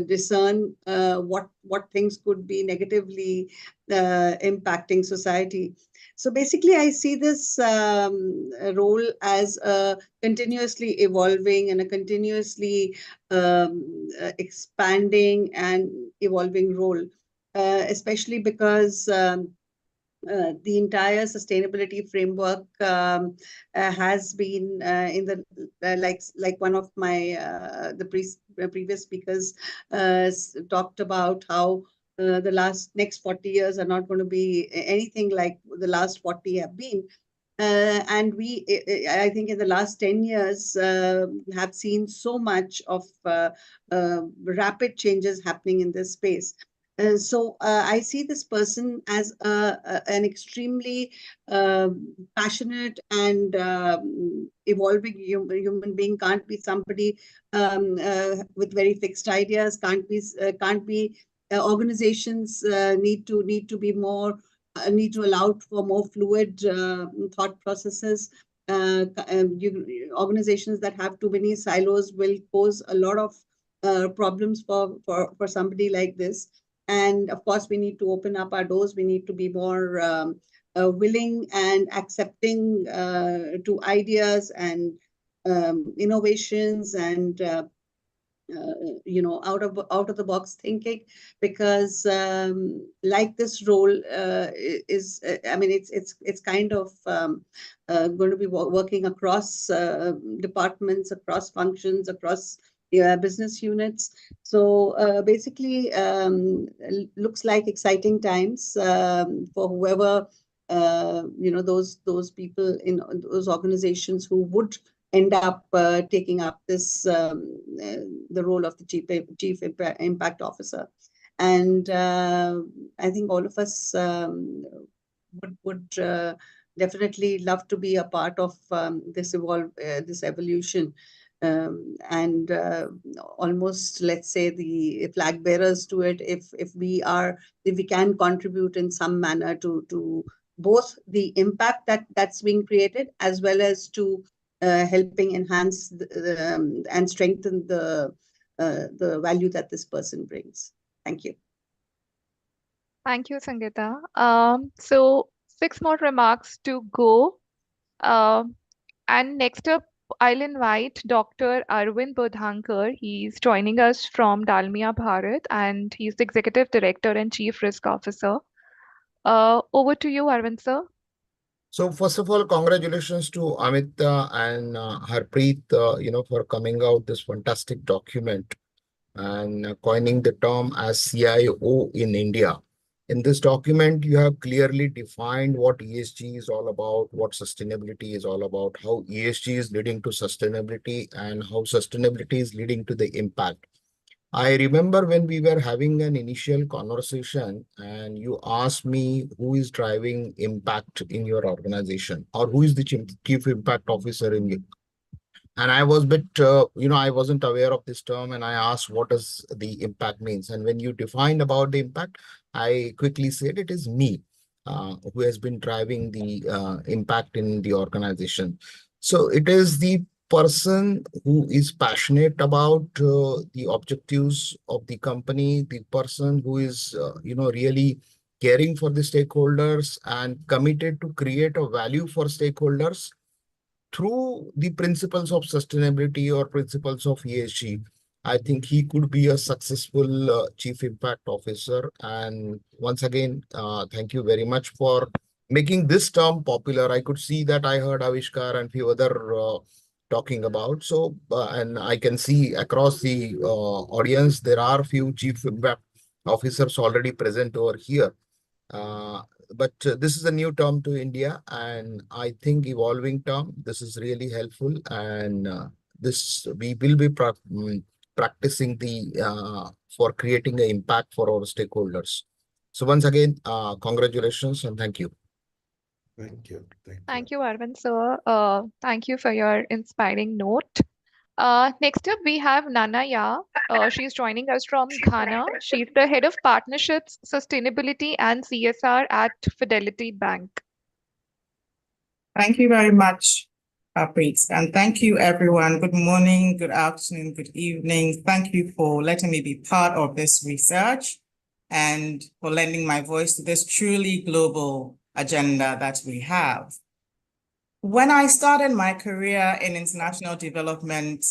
discern what things could be negatively impacting society. So basically, I see this role as a continuously evolving and a continuously expanding and evolving role, especially because the entire sustainability framework has been in the like one of my the previous speakers talked about how the next 40 years are not going to be anything like the last 40 have been. And I think in the last 10 years have seen so much of rapid changes happening in this space. So I see this person as an extremely passionate and evolving human being. Can't be somebody with very fixed ideas. Can't be organizations need to be more need to allow for more fluid thought processes. Organizations that have too many silos will pose a lot of problems for somebody like this. And of course, we need to open up our doors. We need to be more willing and accepting to ideas and innovations and out of the box thinking, because like this role is it's kind of going to be working across departments, across functions, across business units. So basically, looks like exciting times for whoever those people in those organizations who would end up taking up this the role of the chief impact officer. And I think all of us would definitely love to be a part of this evolution. And almost, let's say, the flag bearers to it, if we can contribute in some manner to both the impact that's being created, as well as to helping enhance and strengthen the value that this person brings. Thank you. Thank you, Sangeeta. So 6 more remarks to go. Um, and next up, I'll invite Dr. Arvind Bodhankar. He's joining us from Dalmia Bharat, and he's the Executive Director and Chief Risk Officer. Over to you, Arvind, sir. So first of all, congratulations to Amit and Harpreet, for coming out this fantastic document and coining the term as CIO in India. In this document, you have clearly defined what ESG is all about, what sustainability is all about, how ESG is leading to sustainability, and how sustainability is leading to the impact. I remember when we were having an initial conversation and you asked me who is driving impact in your organization, or who is the chief impact officer in you. And I was a bit, I wasn't aware of this term, and I asked what does the impact means. And when you defined about the impact, I quickly said it is me who has been driving the impact in the organization. So it is the person who is passionate about the objectives of the company, the person who is, really caring for the stakeholders and committed to create a value for stakeholders through the principles of sustainability or principles of ESG. I think he could be a successful chief impact officer. And once again, thank you very much for making this term popular. I could see that I heard Avishkar and few other talking about. So, and I can see across the audience, there are few chief impact officers already present over here. But this is a new term to India, and I think evolving term. This is really helpful, and this we will be practicing for creating an impact for our stakeholders. So once again, congratulations and thank you. Thank you. Thank you, Arvind, sir. Thank you for your inspiring note. Next up, we have Nanaya. She's joining us from Ghana. She's the head of partnerships, sustainability, and CSR at Fidelity Bank. Thank you very much, Preet. And thank you, everyone. Good morning, good afternoon, good evening. Thank you for letting me be part of this research and for lending my voice to this truly global agenda that we have. When I started my career in international development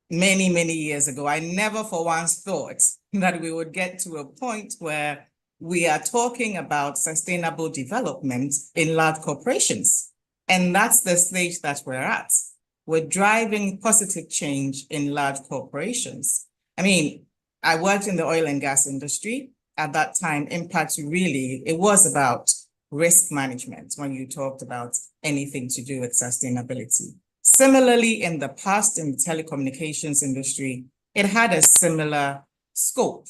many, many years ago, I never for once thought that we would get to a point where we are talking about sustainable development in large corporations. And that's the stage that we're at. We're driving positive change in large corporations. I mean, I worked in the oil and gas industry. At that time, impact really, it was about risk management when you talked about anything to do with sustainability. Similarly, in the past, in the telecommunications industry, it had a similar scope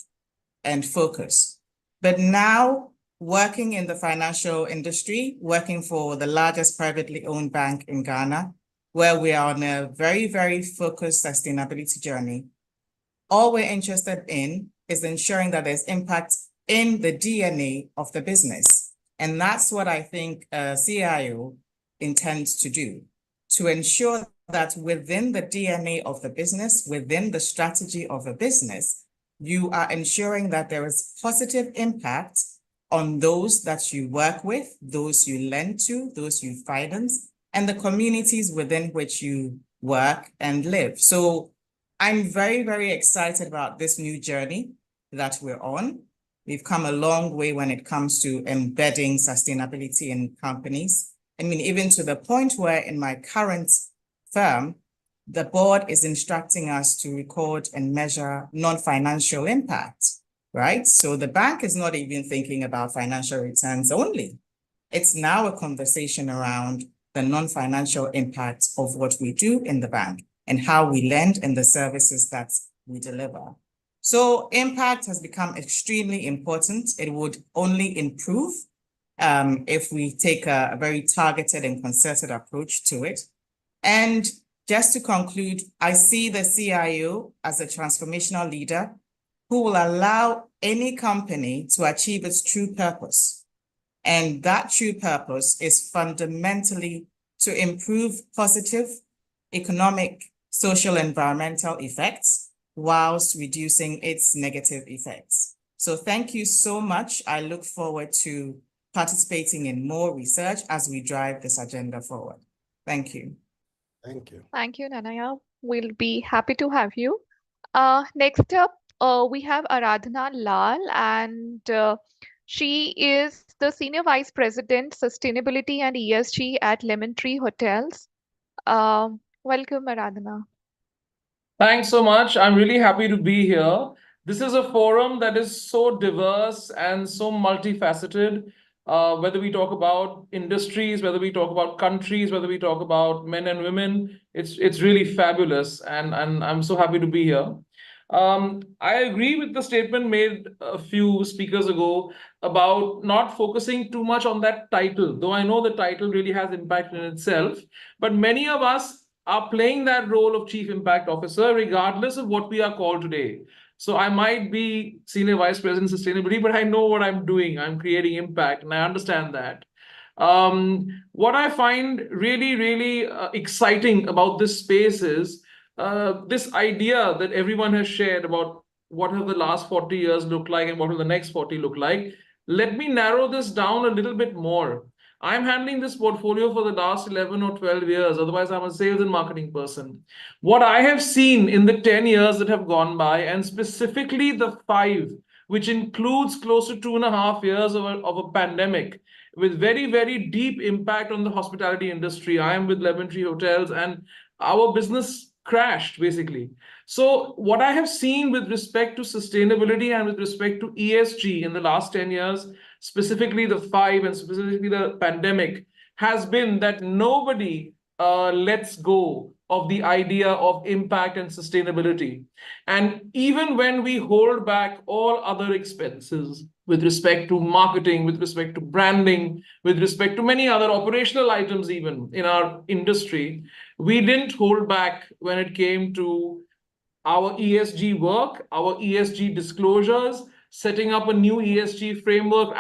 and focus. But now, working in the financial industry, working for the largest privately owned bank in Ghana, where we are on a very, very focused sustainability journey, all we're interested in is ensuring that there's impact in the DNA of the business. And that's what I think a CIO intends to do, to ensure that within the DNA of the business, within the strategy of a business, you are ensuring that there is positive impact on those that you work with, those you lend to, those you finance, and the communities within which you work and live. So I'm very, very excited about this new journey that we're on. We've come a long way when it comes to embedding sustainability in companies. I mean, even to the point where in my current firm, the board is instructing us to record and measure non-financial impact, right? So the bank is not even thinking about financial returns only. It's now a conversation around the non-financial impact of what we do in the bank and how we lend and the services that we deliver. So impact has become extremely important. It would only improve if we take a very targeted and concerted approach to it. And just to conclude, I see the CIO as a transformational leader who will allow any company to achieve its true purpose. And that true purpose is fundamentally to improve positive economic, social, environmental effects whilst reducing its negative effects. So thank you so much. I look forward to participating in more research as we drive this agenda forward. Thank you. Thank you. Thank you, Nanaya. We'll be happy to have you. Next up, we have Aradhana Lal, and she is the Senior Vice President, Sustainability and ESG at Lemon Tree Hotels. Welcome, Aradhana. Thanks so much. I'm really happy to be here. This is a forum that is so diverse and so multifaceted. Whether we talk about industries, whether we talk about countries, whether we talk about men and women, it's really fabulous, and I'm so happy to be here. I agree with the statement made a few speakers ago about not focusing too much on that title, though I know the title really has impact in itself. But many of us are playing that role of Chief Impact Officer, regardless of what we are called today. So I might be Senior Vice President Sustainability, but I know what I'm doing. I'm creating impact, and I understand that. What I find really, really exciting about this space is this idea that everyone has shared about what have the last 40 years looked like and what will the next 40 look like. Let me narrow this down a little bit more. I'm handling this portfolio for the last 11 or 12 years. Otherwise, I'm a sales and marketing person. What I have seen in the 10 years that have gone by, and specifically the 5, which includes close to 2.5 years of a pandemic, with very, very deep impact on the hospitality industry. I am with Lemon Tree Hotels, and our business crashed, basically. So what I have seen with respect to sustainability and with respect to ESG in the last 10 years, specifically the 5 and specifically the pandemic, has been that nobody lets go of the idea of impact and sustainability. And even when we hold back all other expenses with respect to marketing, with respect to branding, with respect to many other operational items even in our industry, we didn't hold back when it came to our ESG work, our ESG disclosures, setting up a new ESG framework.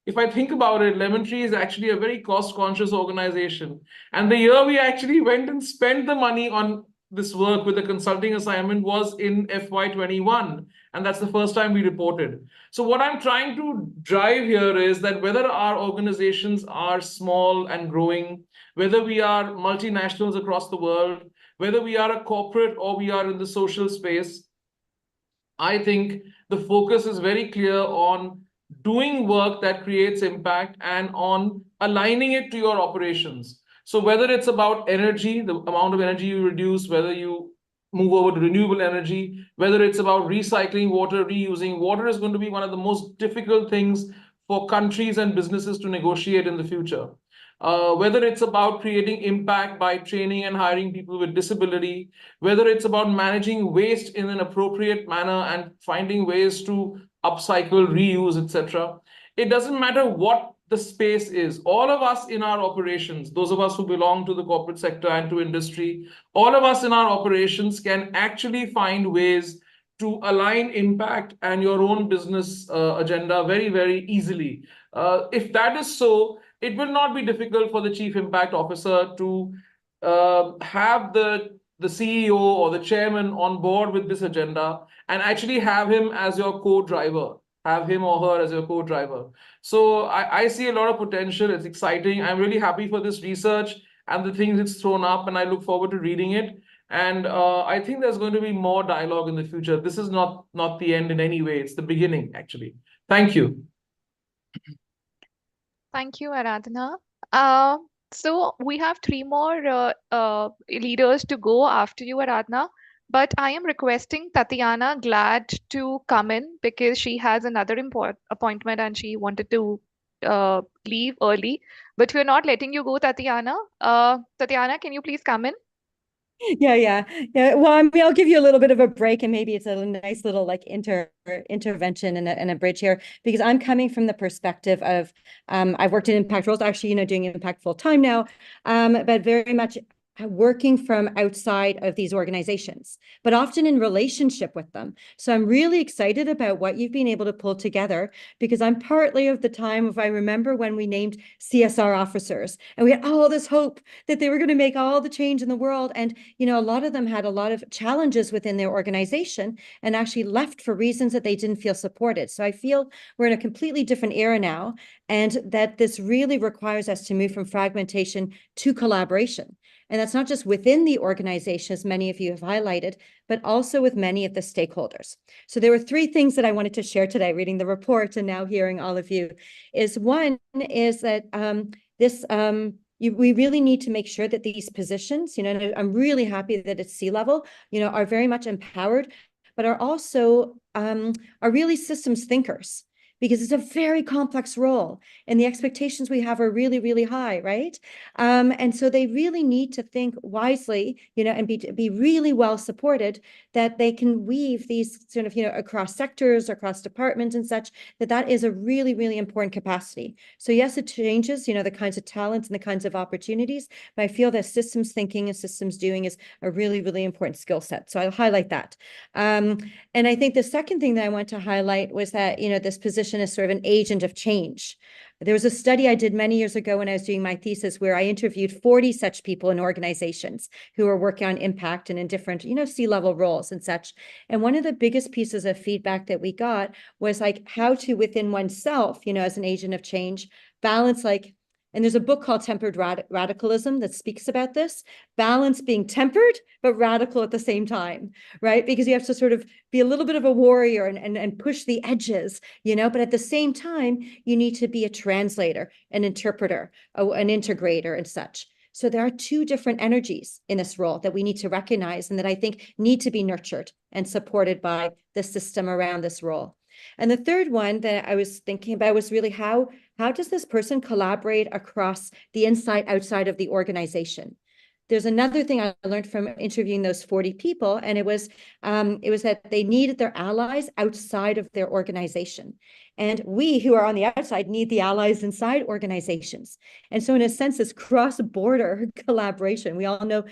If I think about it, Lemon Tree is actually a very cost-conscious organization. And the year we actually went and spent the money on this work with a consulting assignment was in FY21. And that's the first time we reported. So what I'm trying to drive here is that whether our organizations are small and growing, whether we are multinationals across the world, whether we are a corporate or we are in the social space, I think the focus is very clear on doing work that creates impact and on aligning it to your operations. So whether it's about energy, the amount of energy you reduce, whether you move over to renewable energy, whether it's about recycling water, reusing water is going to be one of the most difficult things for countries and businesses to negotiate in the future. Whether it's about creating impact by training and hiring people with disability, whether it's about managing waste in an appropriate manner and finding ways to upcycle, reuse, etc. It doesn't matter what the space is. All of us in our operations, those of us who belong to the corporate sector and to industry, all of us in our operations can actually find ways to align impact and your own business agenda very, very easily. If that is so, it will not be difficult for the Chief Impact Officer to have the CEO or the chairman on board with this agenda and actually have him as your co-driver, have him or her as your co-driver. So I see a lot of potential. It's exciting. I'm really happy for this research and the things it's thrown up, and I look forward to reading it. And I think there's going to be more dialogue in the future. This is not the end in any way. It's the beginning, actually. Thank you. Thank you, Aradhana. So we have three more leaders to go after you, Aradhana. But I am requesting Tatiana Glad to come in because she has another appointment and she wanted to leave early. But we're not letting you go, Tatiana. Tatiana, can you please come in? Yeah. Well, I mean, I'll give you a little bit of a break, and maybe it's a nice little like intervention and a bridge here, because I'm coming from the perspective of I've worked in impact roles, actually, doing impact full time now, but very much working from outside of these organizations, but often in relationship with them. So I'm really excited about what you've been able to pull together, because I'm partly of the time of, I remember when we named CSR officers and we had all this hope that they were going to make all the change in the world. And, a lot of them had a lot of challenges within their organization and actually left for reasons that they didn't feel supported. So I feel we're in a completely different era now, and that this really requires us to move from fragmentation to collaboration. And that's not just within the organization, as many of you have highlighted, but also with many of the stakeholders. So there were three things that I wanted to share today, reading the report and now hearing all of you. One is that we really need to make sure that these positions, and I'm really happy that it's C-level, are very much empowered, but are also are really systems thinkers, because it's a very complex role and the expectations we have are really, really high, right? And so they really need to think wisely, and be really well supported, that they can weave these sort of, across sectors, across departments and such, that is a really, really important capacity. So yes, it changes, the kinds of talents and the kinds of opportunities, but I feel that systems thinking and systems doing is a really, really important skill set. So I'll highlight that. And I think the second thing that I want to highlight was that, this position is sort of an agent of change. There was a study I did many years ago when I was doing my thesis, where I interviewed 40 such people in organizations who are working on impact and in different, C-level roles and such. And one of the biggest pieces of feedback that we got was like how to, within oneself, as an agent of change, balance and there's a book called Tempered Radicalism that speaks about this, balance being tempered, but radical at the same time, right? Because you have to sort of be a little bit of a warrior and push the edges, but at the same time, you need to be a translator, an interpreter, an integrator and such. So there are two different energies in this role that we need to recognize, and that I think need to be nurtured and supported by the system around this role. And the third one that I was thinking about was really how does this person collaborate across the inside, outside of the organization? There's another thing I learned from interviewing those 40 people, and it was that they needed their allies outside of their organization. And we who are on the outside need the allies inside organizations. And so in a sense, this cross-border collaboration, we all know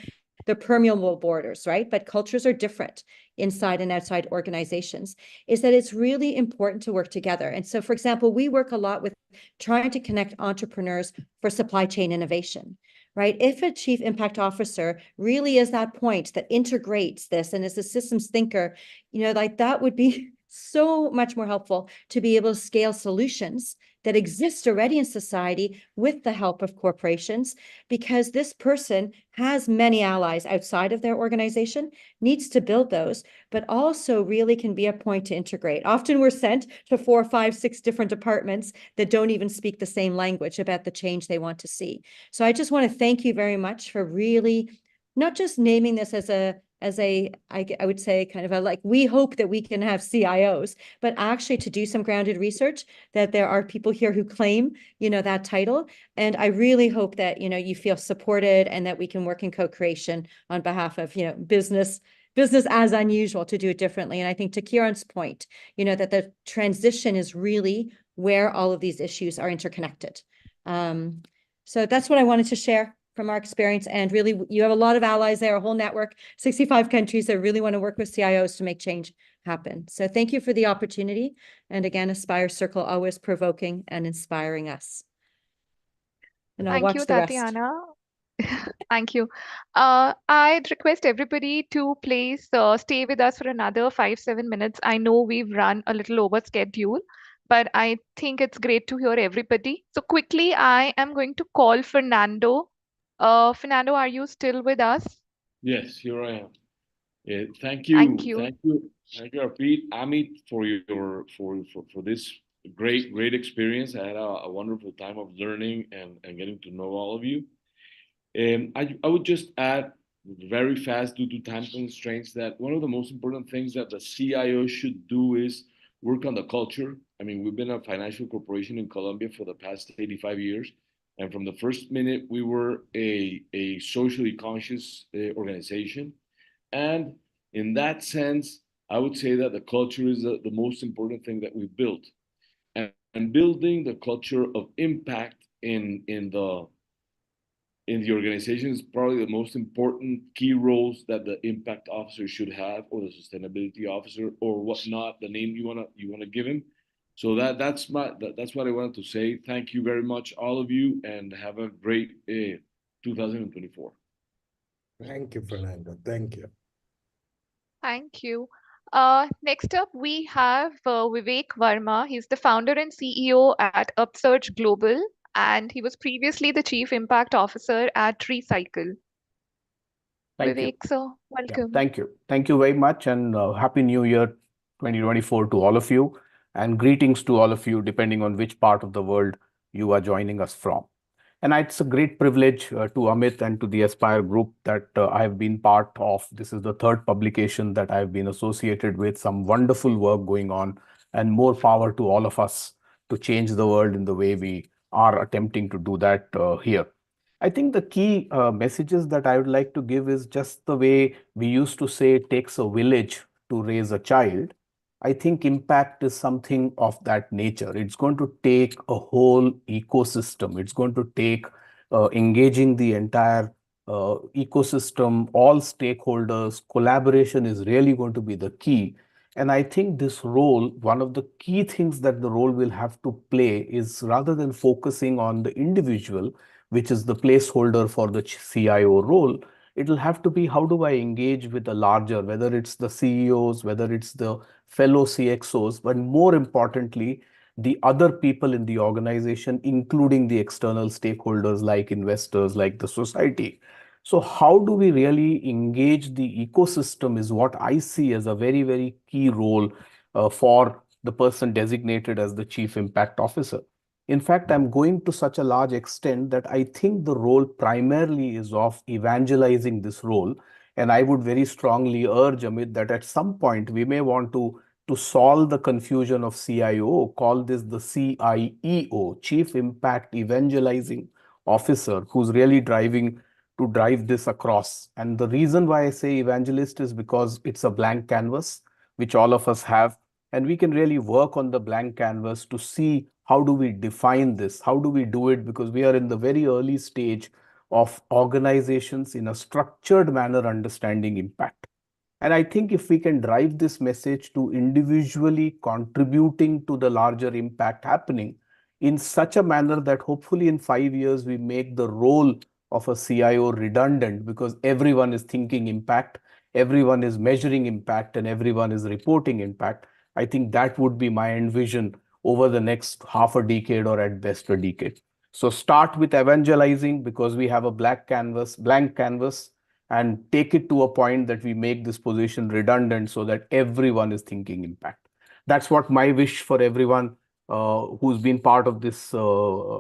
the permeable borders, right? But cultures are different inside and outside organizations, is that it's really important to work together. And so, for example, we work a lot with trying to connect entrepreneurs for supply chain innovation, right? If a chief impact officer really is that point that integrates this and is a systems thinker, that would be so much more helpful to be able to scale solutions that exist already in society with the help of corporations, because this person has many allies outside of their organization, needs to build those, but also really can be a point to integrate. Often we're sent to 4, 5, 6 different departments that don't even speak the same language about the change they want to see. So I just want to thank you very much for really not just naming this as I would say kind of we hope that we can have CIOs, but actually to do some grounded research, that there are people here who claim, that title. And I really hope that, you feel supported and that we can work in co-creation on behalf of, business as unusual, to do it differently. And I think to Kieran's point, that the transition is really where all of these issues are interconnected. So that's what I wanted to share from our experience. And really, you have a lot of allies there, a whole network, 65 countries that really want to work with CIOs to make change happen. So thank you for the opportunity. And again, Aspire Circle, always provoking and inspiring us. And I'll watch the rest. Tatiana. Thank you. I'd request everybody to please stay with us for another 5-7 minutes. I know we've run a little over schedule, but I think it's great to hear everybody. So quickly, I am going to call Fernando. Fernando, are you still with us? Yes, here I am. Thank Thank you, you. thank you, Harpreet, Amit, for this great experience. I had a wonderful time of learning and getting to know all of you. I would just add very fast due to time constraints that one of the most important things that the CIO should do is work on the culture. I mean, we've been a financial corporation in Colombia for the past 85 years. And from the first minute, we were a socially conscious organization. And in that sense, I would say that the culture is the most important thing that we built. And building the culture of impact in the organization is probably the most important key roles that the impact officer should have, or the sustainability officer, or whatnot, the name you wanna give him. So that's what I wanted to say. Thank you very much, all of you, and have a great 2024. Thank you, Fernando. Thank you. Thank you. Next up, we have Vivek Verma. He's the founder and CEO at Upsurge Global, and he was previously the Chief Impact Officer at Recycle. Thank you. Vivek, sir, Yeah, welcome. thank you. Thank you very much, and Happy New Year 2024 to all of you, and greetings to all of you, depending on which part of the world you are joining us from. And it's a great privilege to Amit and to the Aspire Group that I have been part of. This is the third publication that I've been associated with. Some wonderful work going on, and more power to all of us to change the world in the way we are attempting to do that here. I think the key messages that I would like to give is just the way we used to say it takes a village to raise a child. I think impact is something of that nature. It's going to take a whole ecosystem. It's going to take engaging the entire ecosystem, all stakeholders. Collaboration is really going to be the key. And I think this role, one of the key things that the role will have to play is rather than focusing on the individual, which is the placeholder for the CIO role, it'll have to be how do I engage with the larger, whether it's the CEOs, whether it's the fellow CXOs, but more importantly, the other people in the organization, including the external stakeholders like investors, like the society. So how do we really engage the ecosystem is what I see as a very, very key role for the person designated as the Chief Impact Officer. In fact, I'm going to such a large extent that I think the role primarily is of evangelizing this role. And I would very strongly urge, Amit, that at some point we may want to solve the confusion of CIO, call this the CIEO, Chief Impact Evangelizing Officer, who's really to drive this across. And the reason why I say evangelist is because it's a blank canvas, which all of us have. And we can really work on the blank canvas to see how do we define this? How do we do it? Because we are in the very early stage of organizations in a structured manner understanding impact. And I think if we can drive this message to individually contributing to the larger impact happening in such a manner that hopefully in 5 years we make the role of a CIO redundant because everyone is thinking impact, everyone is measuring impact, and everyone is reporting impact. I think that would be my envision over the next half a decade or at best a decade. So start with evangelizing because we have a blank canvas, and take it to a point that we make this position redundant so that everyone is thinking impact. That's what my wish for everyone who's been part of this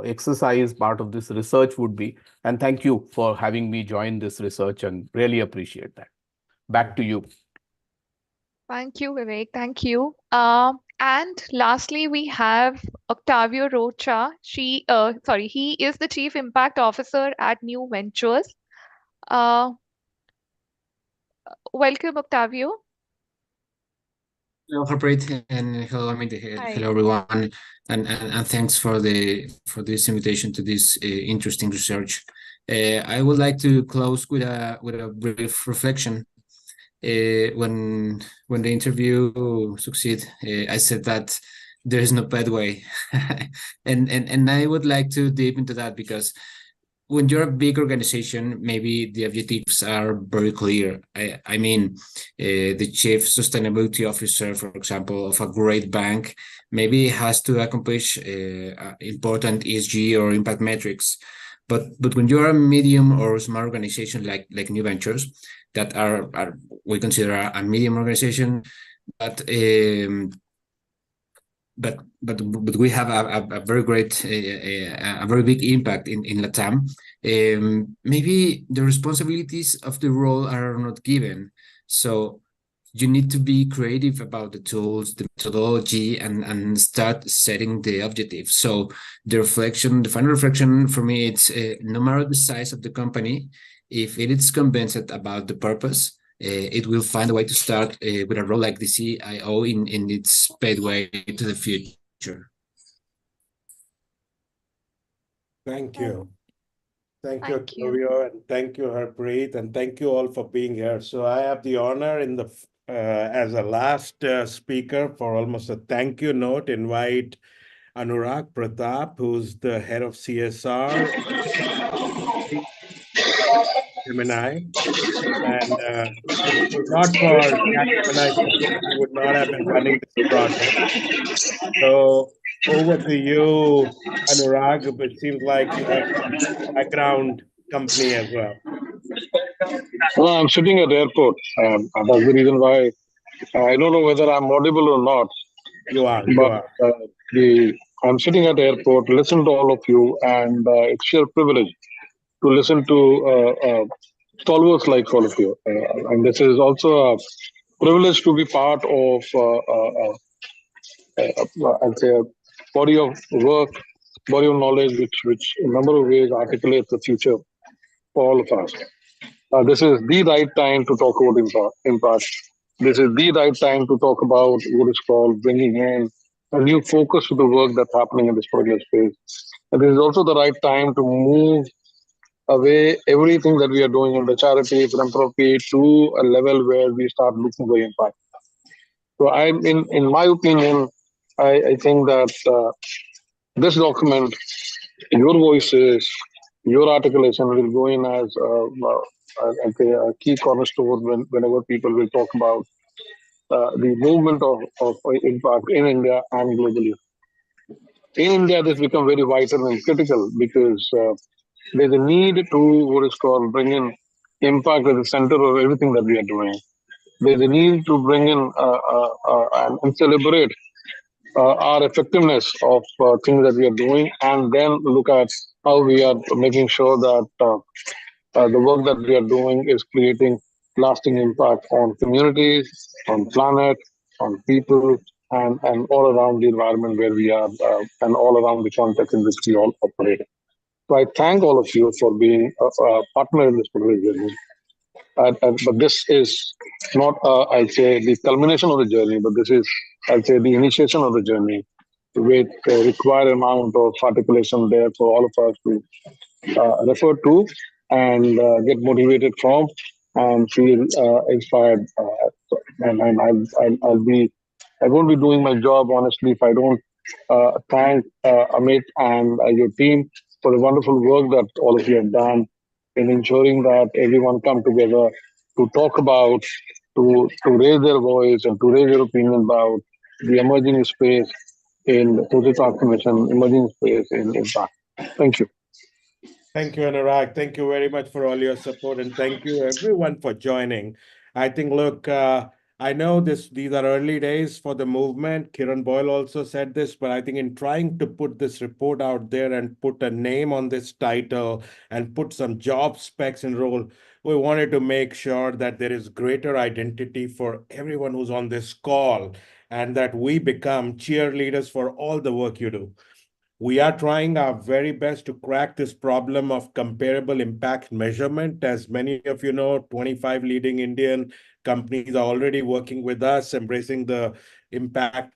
exercise, part of this research would be. And thank you for having me join this research and really appreciate that. Back to you. Thank you, Vivek. Thank you. And lastly, we have Octavio Rocha. He is the Chief Impact Officer at New Ventures. Welcome, Octavio. Hello, Harpreet, and hello, Amit. Hello, everyone, and thanks for this invitation to this interesting research. I would like to close with a brief reflection. When the interview succeed, I said that there is no pathway, and I would like to deep into that because when you're a big organization, maybe the objectives are very clear. I mean, the chief sustainability officer, for example, of a great bank, maybe has to accomplish important ESG or impact metrics. But when you're a medium or small organization like New Ventures, that are we consider a medium organization, but we have a very great, a very big impact in Latam. maybe the responsibilities of the role are not given. So you need to be creative about the tools, the methodology, and start setting the objectives. So the final reflection for me, it's no matter the size of the company, if it is convinced about the purpose, it will find a way to start with a role like the CIO in its pathway to the future. Thank you. Thank you, Thank you. Octavio, and thank you, Harpreet, and thank you all for being here. So I have the honor as a last speaker for almost a thank you note, invite Anurag Pratap, who's the head of CSR, Gemini. And if it was not for Gemini support, we would not have been running this project. So over to you, Anurag. It seems like you have some background company as well. Well, I'm sitting at the airport. That's the reason why I don't know whether I'm audible or not. You are. But I'm sitting at the airport, listen to all of you, and it's sheer privilege to listen to stalwarts like all of you. And this is also a privilege to be part of, I'd say, a body of work, body of knowledge, which in a number of ways articulates the future for all of us. This is the right time to talk about impact. This is the right time to talk about what is called bringing in a new focus to the work that's happening in this particular space. And this is also the right time to move away everything that we are doing in the charity, philanthropy to a level where we start looking for impact. So in my opinion, I think that this document, your voices, your articulation will go in as a key cornerstone whenever people will talk about the movement of impact in India and globally. In India, this become very vital and critical because there's a need to what is called bring in impact at the center of everything that we are doing. There's a need to bring in and celebrate our effectiveness of things that we are doing, and then look at how we are making sure that the work that we are doing is creating lasting impact on communities, on planet, on people, and all around the environment where we are, and all around the context in which we all operate. So I thank all of you for being a partner in this particular journey. But this is not, I'd say, the culmination of the journey, but this is, I'd say, the initiation of the journey with the required amount of articulation there for all of us to refer to and get motivated from and feel inspired. I won't be doing my job honestly if I don't thank Amit and your team for the wonderful work that all of you have done in ensuring that everyone come together to talk about, to raise their voice and to raise their opinion about the emerging space in social transformation, emerging space in impact. Thank you. Thank you, Anurag. Thank you very much for all your support, and thank you everyone for joining. I think, look, I know these are early days for the movement. Kiran Boyle also said this, but I think in trying to put this report out there and put a name on this title and put some job specs and role, we wanted to make sure that there is greater identity for everyone who's on this call and that we become cheerleaders for all the work you do. We are trying our very best to crack this problem of comparable impact measurement. As many of you know, 25 leading Indian companies are already working with us, embracing the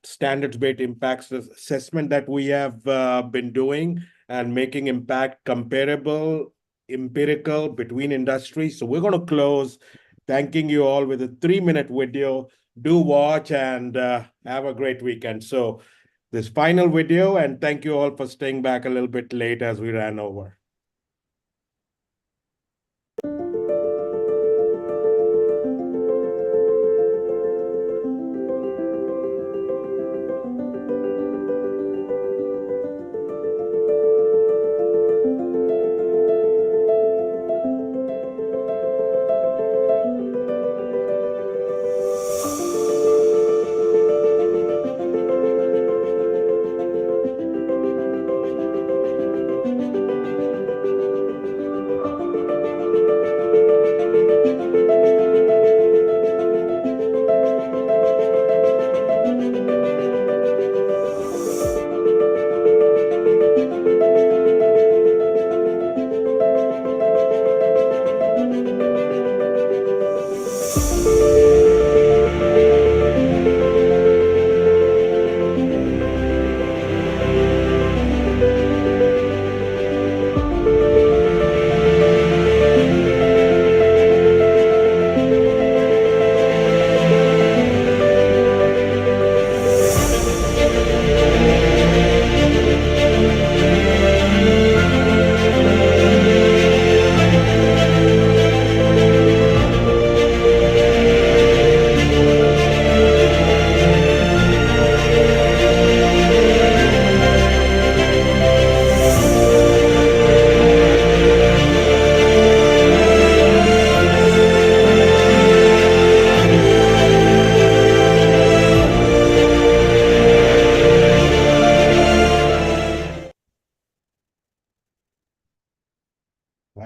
standards-based impact assessment that we have been doing and making impact comparable, empirical between industries. So we're going to close thanking you all with a 3-minute video. Do watch and have a great weekend. So this final video, and thank you all for staying back a little bit late as we ran over.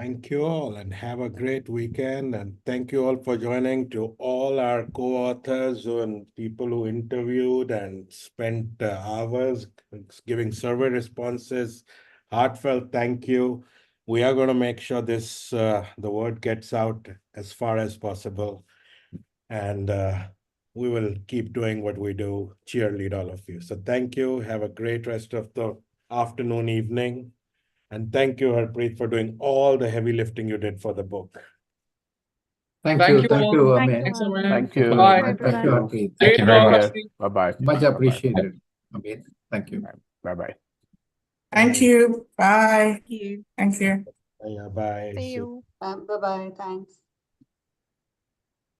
Thank you all and have a great weekend. And thank you all for joining, to all our co-authors and people who interviewed and spent hours giving survey responses. Heartfelt thank you. We are going to make sure this the word gets out as far as possible. And we will keep doing what we do, cheerlead all of you. So thank you. Have a great rest of the afternoon, evening. And thank you, Harpreet, for doing all the heavy lifting you did for the book. Thank Thank you. you Thank all. you, Thank Amit. you, Thanks, Amit. Amit. Thank you. Bye. Thank you, Thank you, everyone. Amit. Thank Great you very talk, much. Harpreet. Bye-bye. Much Bye-bye. appreciated, Amit. Thank you. Bye-bye. Thank you. Bye. Thank you. Thank you. Bye. See you. Bye-bye. Thanks.